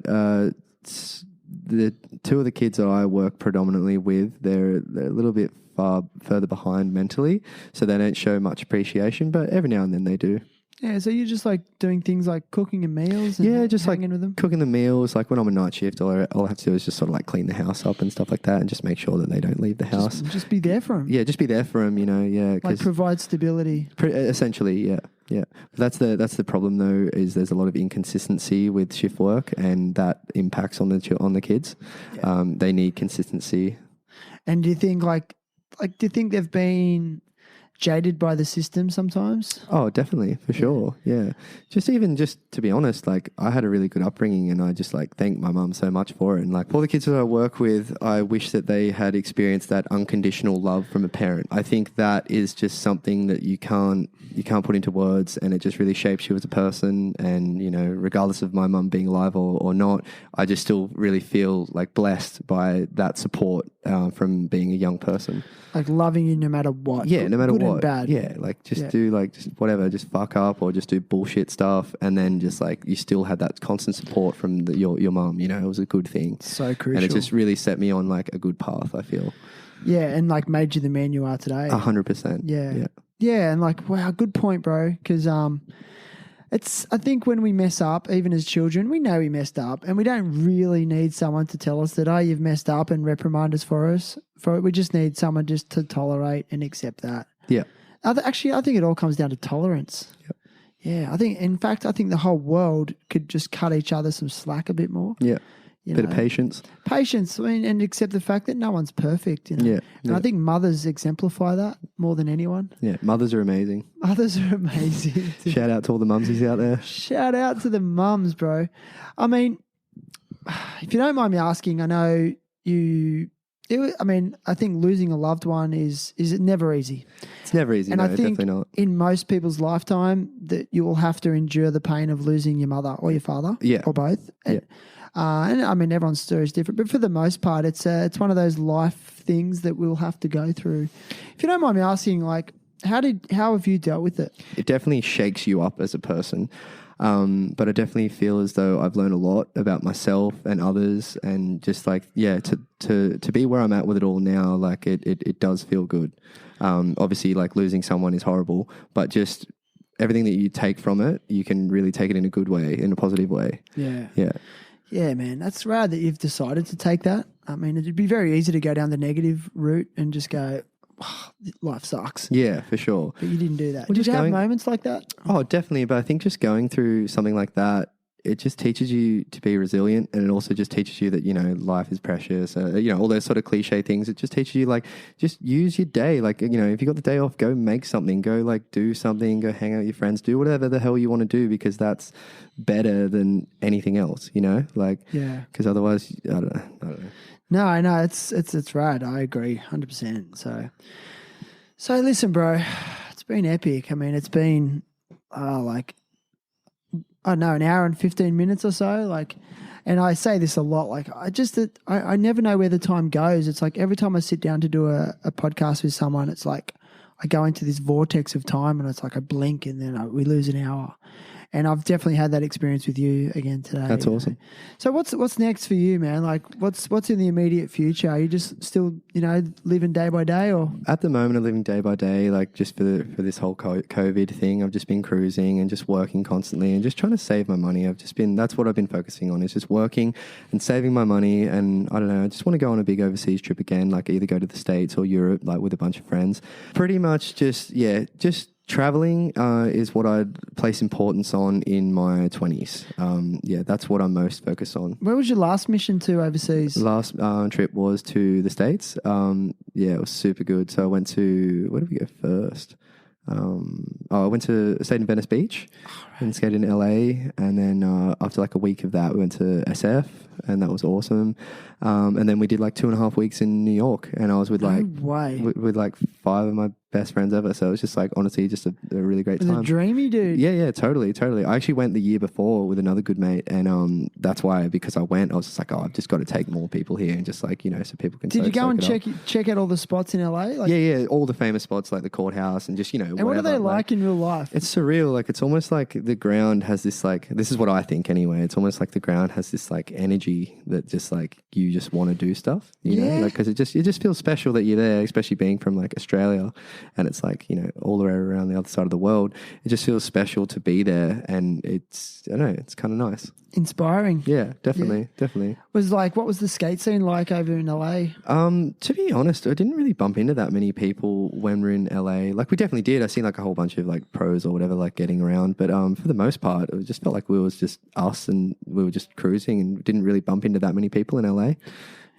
Speaker 3: the two of the kids that I work predominantly with, they're a little bit further behind mentally, so they don't show much appreciation, but every now and then they do.
Speaker 1: Yeah, so you're just like doing things like cooking and meals and
Speaker 3: yeah, just like
Speaker 1: hanging with them?
Speaker 3: Cooking the meals. Like when I'm on night shift, all I have to do is just sort of like clean the house up and stuff like that, and just make sure that they don't leave the house.
Speaker 1: Just be there for them.
Speaker 3: Yeah, just be there for them, yeah.
Speaker 1: Like provide stability.
Speaker 3: Essentially, yeah. That's the problem though, is there's a lot of inconsistency with shift work, and that impacts on the kids.
Speaker 1: Yeah.
Speaker 3: They need consistency.
Speaker 1: And do you think do you think they've been jaded by the system sometimes?
Speaker 3: Oh, definitely, for sure. Yeah. Just to be honest, like I had a really good upbringing, and I just like thank my mum so much for it. And like all the kids that I work with, I wish that they had experienced that unconditional love from a parent. I think that is just something that you can't put into words, and it just really shapes you as a person. And, regardless of my mum being alive or not, I just still really feel like blessed by that support from being a young person.
Speaker 1: Like loving you no matter what.
Speaker 3: Yeah, no matter
Speaker 1: good
Speaker 3: what.
Speaker 1: And bad.
Speaker 3: Yeah, like do like just whatever, just fuck up or just do bullshit stuff, and then just like you still had that constant support from your mum. It was a good thing.
Speaker 1: So crucial.
Speaker 3: And it just really set me on like a good path, I feel.
Speaker 1: Yeah, and like made you the man you are today.
Speaker 3: 100%.
Speaker 1: Yeah. Yeah, and like, wow, good point, bro. Because I think when we mess up, even as children, we know we messed up, and we don't really need someone to tell us that, oh, you've messed up and reprimand us for it. We just need someone just to tolerate and accept that.
Speaker 3: Yeah.
Speaker 1: Actually, I think it all comes down to tolerance.
Speaker 3: Yep.
Speaker 1: Yeah, I think the whole world could just cut each other some slack a bit more.
Speaker 3: Yeah. Bit of patience.
Speaker 1: Patience, and accept the fact that no one's perfect.
Speaker 3: Yeah.
Speaker 1: And I think mothers exemplify that more than anyone.
Speaker 3: Yeah, mothers are amazing.
Speaker 1: Mothers are amazing.
Speaker 3: Shout out to all the mumsies out there.
Speaker 1: Shout out to the mums, bro. I mean, if you don't mind me asking, I know I think losing a loved one is never easy.
Speaker 3: It's never easy,
Speaker 1: and
Speaker 3: no,
Speaker 1: I think
Speaker 3: definitely not.
Speaker 1: in most people's lifetime that you will have to endure the pain of losing your mother or your father, or both. And I mean, everyone's story is different, but for the most part, it's one of those life things that we'll have to go through. If you don't mind me asking, like, how have you dealt with it?
Speaker 3: It definitely shakes you up as a person. But I definitely feel as though I've learned a lot about myself and others, and just like, to be where I'm at with it all now, like it does feel good. Obviously like losing someone is horrible, but just everything that you take from it, you can really take it in a good way, in a positive way.
Speaker 1: Yeah.
Speaker 3: Yeah.
Speaker 1: Yeah, man, that's rad that you've decided to take that. I mean, it'd be very easy to go down the negative route and just go, oh, life sucks.
Speaker 3: Yeah, for sure.
Speaker 1: But you didn't do that.
Speaker 3: Well,
Speaker 1: Did you have moments like that?
Speaker 3: Oh, definitely. But I think just going through something like that, it just teaches you to be resilient, and it also just teaches you that, life is precious. All those sort of cliche things. It just teaches you, like, just use your day. Like, if you got the day off, go make something. Go, like, do something. Go hang out with your friends. Do whatever the hell you want to do, because that's better than anything else, Like,
Speaker 1: yeah.
Speaker 3: Because otherwise, I don't know.
Speaker 1: No, it's rad. I agree 100%. So listen, bro, it's been epic. I mean, it's been, an hour and 15 minutes or so. Like, and I say this a lot, like I never know where the time goes. It's like every time I sit down to do a podcast with someone, it's like I go into this vortex of time, and it's like I blink and then we lose an hour. And I've definitely had that experience with you again today.
Speaker 3: That's awesome.
Speaker 1: So what's next for you, man? Like what's in the immediate future? Are you just still, living day by day, or?
Speaker 3: At the moment, I'm living day by day, like just for this whole COVID thing. I've just been cruising and just working constantly and just trying to save my money. That's what I've been focusing on, is just working and saving my money. And I don't know, I just want to go on a big overseas trip again, like either go to the States or Europe, like with a bunch of friends. Pretty much just traveling is what I'd place importance on in my 20s. That's what I'm most focused on.
Speaker 1: Where was your last mission to overseas?
Speaker 3: Last trip was to the States. It was super good. So I went to, where did we go first? I stayed in Venice Beach and skated in LA. And then after like a week of that, we went to SF, and that was awesome. And then we did like 2.5 weeks in New York, and I was with with like 5 of my best friends ever. So it was just like, honestly, just a really great time.
Speaker 1: A dreamy dude.
Speaker 3: Yeah, totally. I actually went the year before with another good mate, and that's why, because I went, I was just like, I've just got to take more people here, and just like, so people can.
Speaker 1: Did you go and check out all the spots in LA?
Speaker 3: Yeah, all the famous spots like the courthouse and just
Speaker 1: And what are they like in real life?
Speaker 3: It's surreal. Like it's almost like the ground has this like, this is what I think anyway. It's almost like the ground has this like energy that just like you just want to do stuff. You know, like because it just feels special that you're there, especially being from like Australia, and it's like all the way around the other side of the world. It just feels special to be there, and it's it's kind of nice.
Speaker 1: Inspiring.
Speaker 3: Yeah, definitely.
Speaker 1: What was the skate scene like over in LA?
Speaker 3: To be honest, I didn't really bump into that many people when we were in LA. Like we definitely did. I seen like a whole bunch of like pros or whatever like getting around, but for the most part, it just felt like we was just us, and we were just cruising, and didn't really bump into that many people in LA.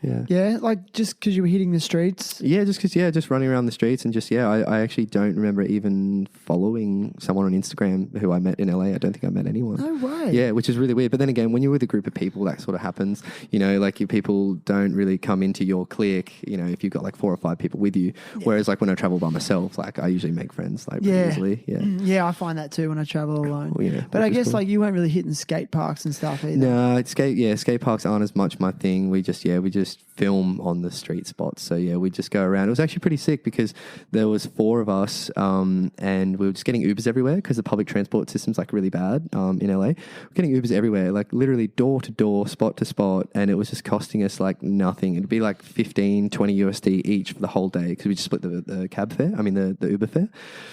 Speaker 3: Yeah. Yeah,
Speaker 1: like just because you were hitting the streets?
Speaker 3: Yeah, just running around the streets, and I actually don't remember even following someone on Instagram who I met in LA. I don't think I met anyone.
Speaker 1: No way.
Speaker 3: Yeah, which is really weird. But then again, when you're with a group of people, that sort of happens. Like your people don't really come into your clique, if you've got like 4 or 5 people with you. Yeah. Whereas like when I travel by myself, like I usually make friends like pretty easily. Yeah.
Speaker 1: Yeah, I find that too when I travel alone.
Speaker 3: Well,
Speaker 1: but I guess cool. Like you weren't really hitting skate parks and stuff either.
Speaker 3: No, skate parks aren't as much my thing. We just film on the street spots. So we just go around. It was actually pretty sick because there was 4 of us and we were just getting Ubers everywhere because the public transport system's like really bad in LA. We're getting Ubers everywhere, like literally door to door, spot to spot, and it was just costing us like nothing. It'd be like 15, 20 USD each for the whole day because we just split the cab fare, the Uber fare.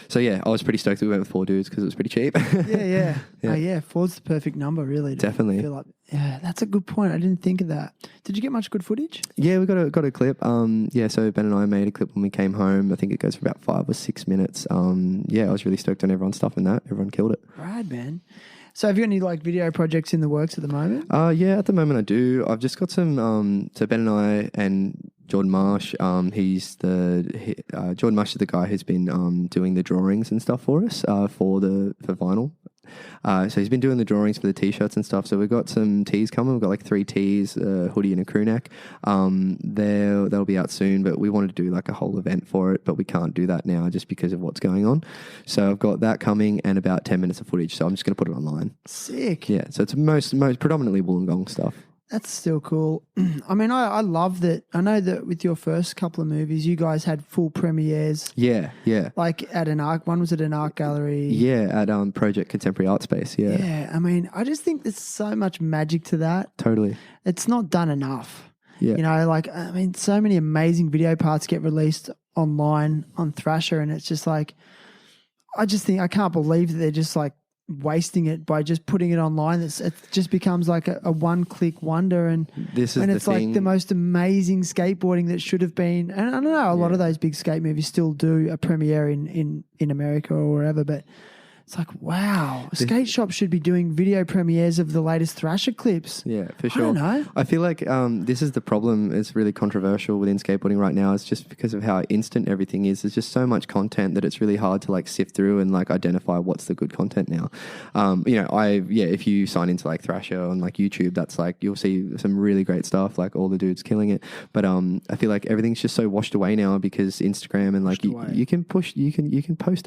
Speaker 3: So I was pretty stoked that we went with 4 dudes because it was pretty cheap.
Speaker 1: Yeah. 4's the perfect number, really.
Speaker 3: Definitely.
Speaker 1: Feel like, that's a good point. I didn't think of that. Did you get much good footage?
Speaker 3: Yeah, we got a clip. So Ben and I made a clip when we came home. I think it goes for about 5 or 6 minutes. I was really stoked on everyone's stuff in that. Everyone killed it.
Speaker 1: Right, man. So have you got any like video projects in the works at the moment?
Speaker 3: At the moment I do. I've just got some, so Ben and I and Jordan Marsh, Jordan Marsh is the guy who's been doing the drawings and stuff for us for vinyl. So he's been doing the drawings for the t-shirts and stuff. So we've got some tees coming. We've got like 3 tees, a hoodie and a crew neck. They'll be out soon, but we wanted to do like a whole event for it, but we can't do that now just because of what's going on. So I've got that coming and about 10 minutes of footage. So I'm just going to put it online.
Speaker 1: Sick.
Speaker 3: Yeah. So it's most predominantly Wollongong stuff.
Speaker 1: That's still cool. I love that. I know that with your first couple of movies, you guys had full premieres.
Speaker 3: Yeah.
Speaker 1: Like at an art, one was at an art gallery.
Speaker 3: Yeah, at Project Contemporary Art Space, yeah.
Speaker 1: Yeah, I just think there's so much magic to that.
Speaker 3: Totally.
Speaker 1: It's not done enough.
Speaker 3: Yeah.
Speaker 1: So many amazing video parts get released online on Thrasher, and it's just like, I can't believe that they're just like wasting it by just putting it online. It just becomes like a one-click wonder, and it's like the most amazing skateboarding that should have been. And I don't know, a lot of those big skate movies still do a premiere in America or wherever, but it's like, wow, skate shops should be doing video premieres of the latest Thrasher clips.
Speaker 3: Yeah, for sure.
Speaker 1: I don't know.
Speaker 3: I feel like this is the problem. It's really controversial within skateboarding right now. It's just because of how instant everything is. There's just so much content that it's really hard to like sift through and like identify what's the good content now. If you sign into like Thrasher on like YouTube, that's like, you'll see some really great stuff, like all the dudes killing it. But I feel like everything's just so washed away now because Instagram and like you can post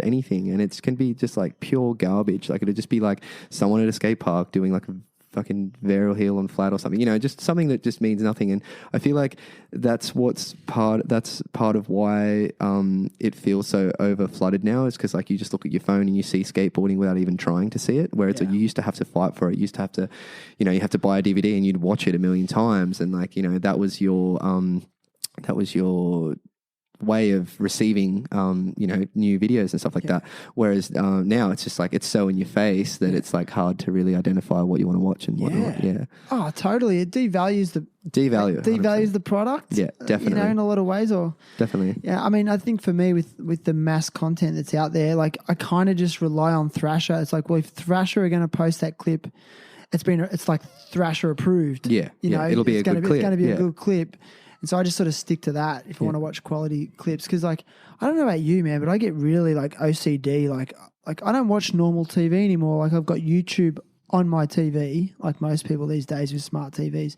Speaker 3: anything, and it can be just like pure garbage. Like it'll just be like someone at a skate park doing like a fucking varial heel on flat or something, you know, just something that just means nothing. And I feel like that's part of why it feels so over flooded now, is because like you just look at your phone and you see skateboarding without even trying to see it, where it's you used to have to fight for it. You used to have to, you know, you have to buy a DVD and you'd watch it a million times, and like, you know, that was your way of receiving, you know, new videos and stuff like that. Whereas now it's just like, it's so in your face that it's like hard to really identify what you want to watch and whatnot. Yeah.
Speaker 1: Oh, totally. It devalues the product.
Speaker 3: Yeah, definitely.
Speaker 1: You know, in a lot of ways, or
Speaker 3: definitely.
Speaker 1: Yeah, I mean, I think for me with the mass content that's out there, like I kind of just rely on Thrasher. It's like, well, if Thrasher are going to post that clip, it's like Thrasher approved.
Speaker 3: Yeah,
Speaker 1: you know,
Speaker 3: it'll be a good clip.
Speaker 1: It's going to be a good clip. And so I just sort of stick to that if I want to watch quality clips. Because, like, I don't know about you, man, but I get really, like, OCD. Like I don't watch normal TV anymore. Like, I've got YouTube on my TV, like most people these days with smart TVs.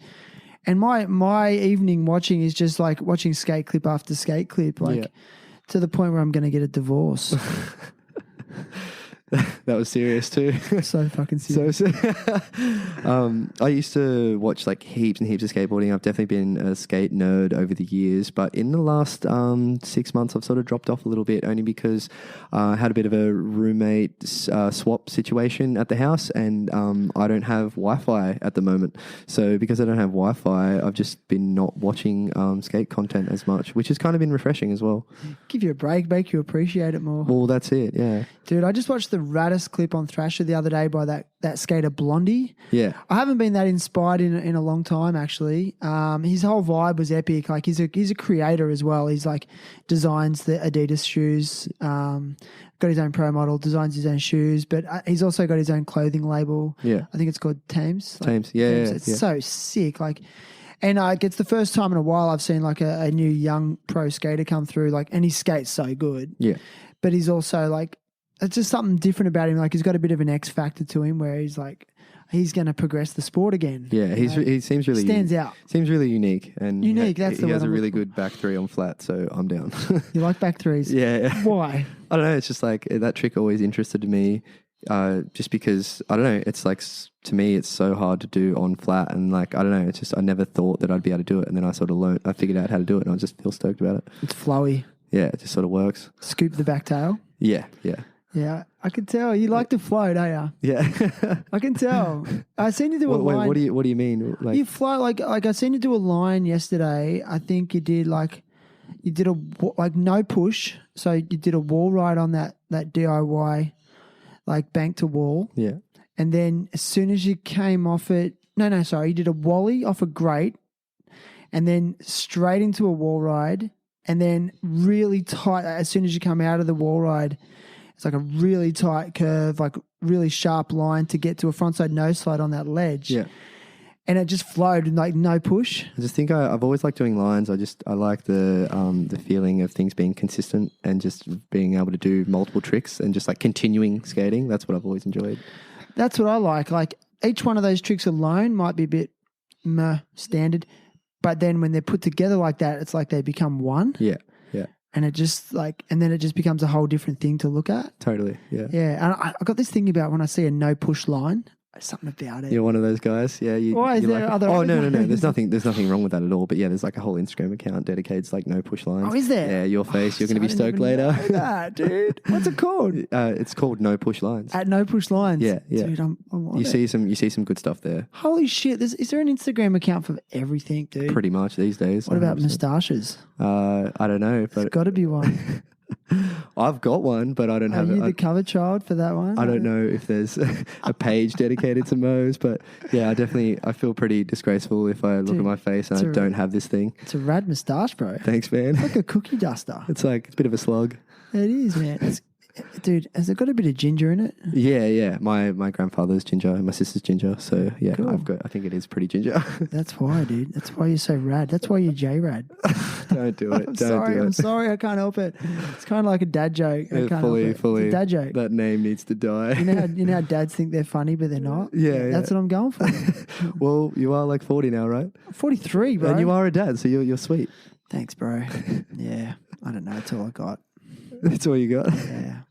Speaker 1: And my evening watching is just, like, watching skate clip after skate clip, like, to the point where I'm going to get a divorce.
Speaker 3: That was serious too.
Speaker 1: So fucking serious.
Speaker 3: I used to watch like heaps and heaps of skateboarding. I've definitely been a skate nerd over the years, but in the last 6 months, I've sort of dropped off a little bit, only because I had a bit of a roommate swap situation at the house, and I don't have Wi-Fi at the moment. So because I don't have Wi-Fi, I've just been not watching skate content as much, which has kind of been refreshing as well.
Speaker 1: Give you a break, make you appreciate it more.
Speaker 3: Well, that's it, yeah.
Speaker 1: Dude, I just watched the raddest clip on Thrasher the other day by that skater Blondie.
Speaker 3: Yeah.
Speaker 1: I haven't been that inspired in a long time, actually. His whole vibe was epic. Like, he's a creator as well. He's like designs the Adidas shoes, got his own pro model, designs his own shoes, but he's also got his own clothing label.
Speaker 3: Yeah.
Speaker 1: I think it's called Thames.
Speaker 3: Thames, yeah.
Speaker 1: It's so sick. Like, and it's the first time in a while I've seen like a new young pro skater come through, like, and he skates so good.
Speaker 3: Yeah.
Speaker 1: But he's also like, it's just something different about him. Like, he's got a bit of an X factor to him where he's like, he's going to progress the sport again.
Speaker 3: Yeah, he seems really
Speaker 1: stands out.
Speaker 3: Seems really unique and
Speaker 1: unique. That's the
Speaker 3: he
Speaker 1: word.
Speaker 3: has a really good back three on flat, so I'm down.
Speaker 1: You like back threes?
Speaker 3: Yeah.
Speaker 1: Why?
Speaker 3: I don't know. It's just like that trick always interested me, just because I don't know. It's like, to me, it's so hard to do on flat, and like, I don't know. It's just, I never thought that I'd be able to do it, and then I sort of I figured out how to do it, and I just feel stoked about it.
Speaker 1: It's flowy.
Speaker 3: Yeah, it just sort of works.
Speaker 1: Scoop the back tail.
Speaker 3: Yeah.
Speaker 1: Yeah, I can tell. You like to float, don't you?
Speaker 3: Yeah.
Speaker 1: I can tell. I seen you do a line.
Speaker 3: What do you mean? Like,
Speaker 1: you float like I seen you do a line yesterday. I think you did a no push. So you did a wall ride on that DIY, like bank to wall.
Speaker 3: Yeah.
Speaker 1: And then as soon as you came off it, you did a wally off a grate, and then straight into a wall ride, and then really tight as soon as you come out of the wall ride. It's like a really tight curve, like really sharp line to get to a frontside nose slide on that ledge.
Speaker 3: Yeah.
Speaker 1: And it just flowed, like no push.
Speaker 3: I just think I've always liked doing lines. I like the feeling of things being consistent and just being able to do multiple tricks and just like continuing skating. That's what I've always enjoyed.
Speaker 1: That's what I like. Like, each one of those tricks alone might be a bit standard, but then when they're put together like that, it's like they become one.
Speaker 3: Yeah.
Speaker 1: And it just then it just becomes a whole different thing to look at.
Speaker 3: Totally, yeah.
Speaker 1: Yeah, and I got this thing about when I see a no push line, something about it.
Speaker 3: You're one of those guys, yeah.
Speaker 1: Why is there
Speaker 3: like
Speaker 1: other?
Speaker 3: Oh no. There's nothing wrong with that at all. But yeah, there's like a whole Instagram account dedicated to like no push lines.
Speaker 1: Oh, is there?
Speaker 3: Yeah, your face. You're going to be stoked later.
Speaker 1: Know that, dude. What's it called?
Speaker 3: It's called No Push Lines.
Speaker 1: At No Push Lines.
Speaker 3: Yeah.
Speaker 1: Dude, I'm on
Speaker 3: you see some good stuff there.
Speaker 1: Holy shit! Is there an Instagram account for everything, dude?
Speaker 3: Pretty much these days.
Speaker 1: What about moustaches?
Speaker 3: I don't know, but
Speaker 1: there's got to be one.
Speaker 3: I've got one, but I don't have it.
Speaker 1: Are you the cover child for that one?
Speaker 3: I don't know if there's a page dedicated to Mo's, but yeah, I feel pretty disgraceful if I look at my face and I don't have this thing.
Speaker 1: It's a rad moustache, bro.
Speaker 3: Thanks, man.
Speaker 1: It's like a cookie duster.
Speaker 3: It's a bit of a slug.
Speaker 1: It is, man. Dude, has it got a bit of ginger in it?
Speaker 3: Yeah. My grandfather's ginger and my sister's ginger, so yeah,
Speaker 1: cool.
Speaker 3: I think it is pretty ginger.
Speaker 1: That's why, dude. That's why you're so rad. That's why you're J-Rad.
Speaker 3: Don't do it.
Speaker 1: I'm sorry. I can't help it. It's kind of like a dad joke. I can't
Speaker 3: fully.
Speaker 1: help it. It's a dad joke.
Speaker 3: That name needs to die.
Speaker 1: You know how dads think they're funny, but they're not?
Speaker 3: Yeah.
Speaker 1: That's what I'm going for.
Speaker 3: Well, you are like 40 now, right?
Speaker 1: 43, bro.
Speaker 3: And you are a dad, so you're sweet.
Speaker 1: Thanks, bro. Yeah. I don't know. That's all I got.
Speaker 3: That's all you got?
Speaker 1: Yeah.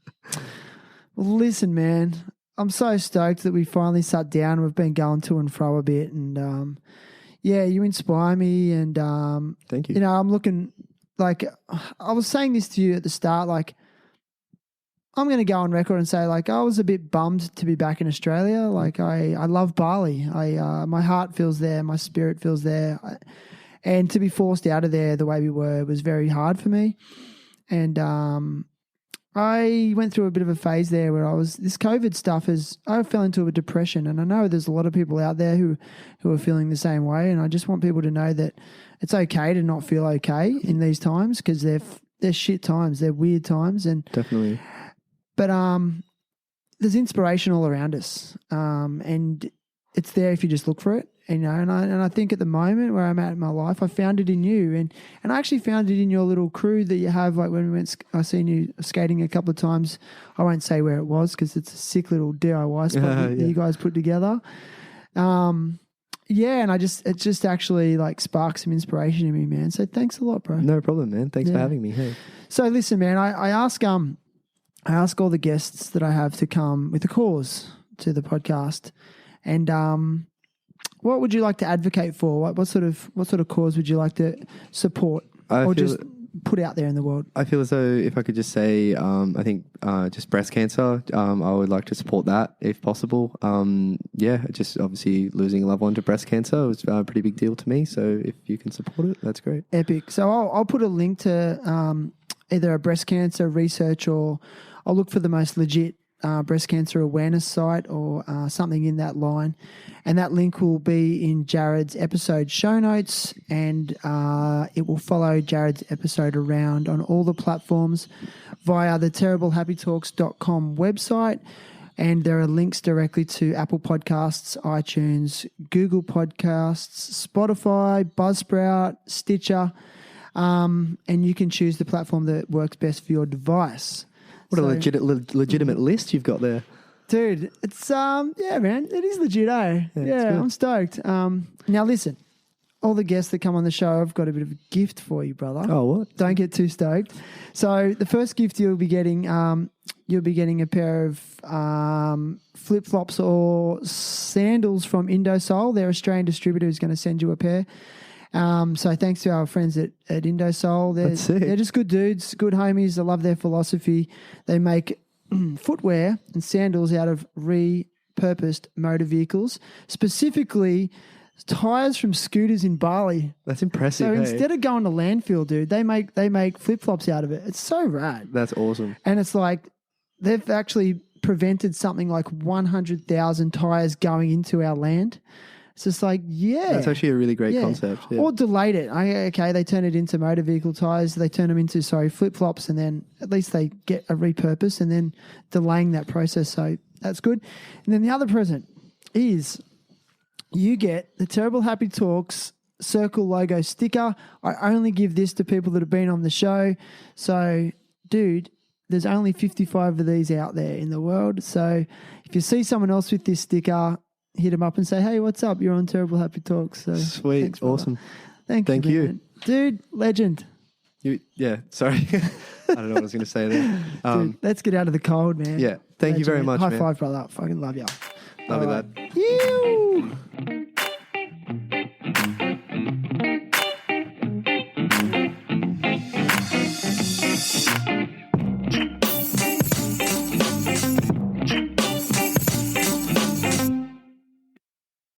Speaker 1: Well, listen, man. I'm so stoked that we finally sat down. We've been going to and fro a bit, and yeah, you inspire me. And
Speaker 3: Thank you.
Speaker 1: You know, I'm looking like I was saying this to you at the start. Like, I'm going to go on record and say, like, I was a bit bummed to be back in Australia. Like, I love Bali. My heart feels there, my spirit feels there, and to be forced out of there the way we were was very hard for me. And I went through a bit of a phase there where this COVID stuff I fell into a depression, and I know there's a lot of people out there who are feeling the same way, and I just want people to know that it's okay to not feel okay in these times, because they're shit times, they're weird times, and
Speaker 3: Definitely.
Speaker 1: But there's inspiration all around us, and it's there if you just look for it. You know, and I think at the moment where I'm at in my life, I found it in you, and I actually found it in your little crew that you have. Like when we went, I seen you skating a couple of times. I won't say where it was because it's a sick little DIY spot that you guys put together. Yeah, and it just actually like sparked some inspiration in me, man. So thanks a lot, bro.
Speaker 3: No problem, man. Thanks for having me. Hey.
Speaker 1: So listen, man, I ask all the guests that I have to come with a cause to the podcast, and what would you like to advocate for? What sort of cause would you like to support just put out there in the world?
Speaker 3: I feel as though if I could just say, I think just breast cancer, I would like to support that if possible. Yeah, just obviously losing a loved one to breast cancer was a pretty big deal to me. So if you can support it, that's great.
Speaker 1: Epic. So I'll put a link to either a breast cancer research, or I'll look for the most legit breast cancer awareness site, or something in that line. And that link will be in Jarryd's episode show notes, and it will follow Jarryd's episode around on all the platforms via the terriblehappytalks.com website. And there are links directly to Apple Podcasts, iTunes, Google Podcasts, Spotify, Buzzsprout, Stitcher, and you can choose the platform that works best for your device.
Speaker 3: What a legitimate list you've got there.
Speaker 1: Dude, it's, yeah, man, it is legit, eh? Yeah, I'm stoked. Now, listen, all the guests that come on the show, I've got a bit of a gift for you, brother.
Speaker 3: Oh, what?
Speaker 1: Don't get too stoked. So the first gift you'll be getting a pair of flip-flops or sandals from Indosole. Their Australian distributor is going to send you a pair. So thanks to our friends at Indosole. They're just good dudes, good homies. I love their philosophy. They make footwear and sandals out of repurposed motor vehicles, specifically tires from scooters in Bali.
Speaker 3: That's impressive.
Speaker 1: So instead of going to landfill, dude, they make flip-flops out of it. It's so rad.
Speaker 3: That's awesome.
Speaker 1: And it's like they've actually prevented something like 100,000 tires going into our land. It's just like, yeah.
Speaker 3: That's actually a really great concept. Yeah.
Speaker 1: Or delayed it. Okay, they turn it into motor vehicle tires. They turn them into, flip-flops, and then at least they get a repurpose, and then delaying that process. So that's good. And then the other present is you get the Terrible Happy Talks circle logo sticker. I only give this to people that have been on the show. So, dude, there's only 55 of these out there in the world. So if you see someone else with this sticker, hit them up and say, hey, what's up? You're on Terrible Happy Talks. So
Speaker 3: sweet.
Speaker 1: thanks,
Speaker 3: awesome.
Speaker 1: Thank you. Man. Dude, legend.
Speaker 3: Sorry. I don't know what I was going to say there.
Speaker 1: Dude, let's get out of the cold, man.
Speaker 3: Yeah. Thank you very much,
Speaker 1: High
Speaker 3: man.
Speaker 1: five, brother. Fucking love you.
Speaker 3: Love you, lad.
Speaker 1: Yeah.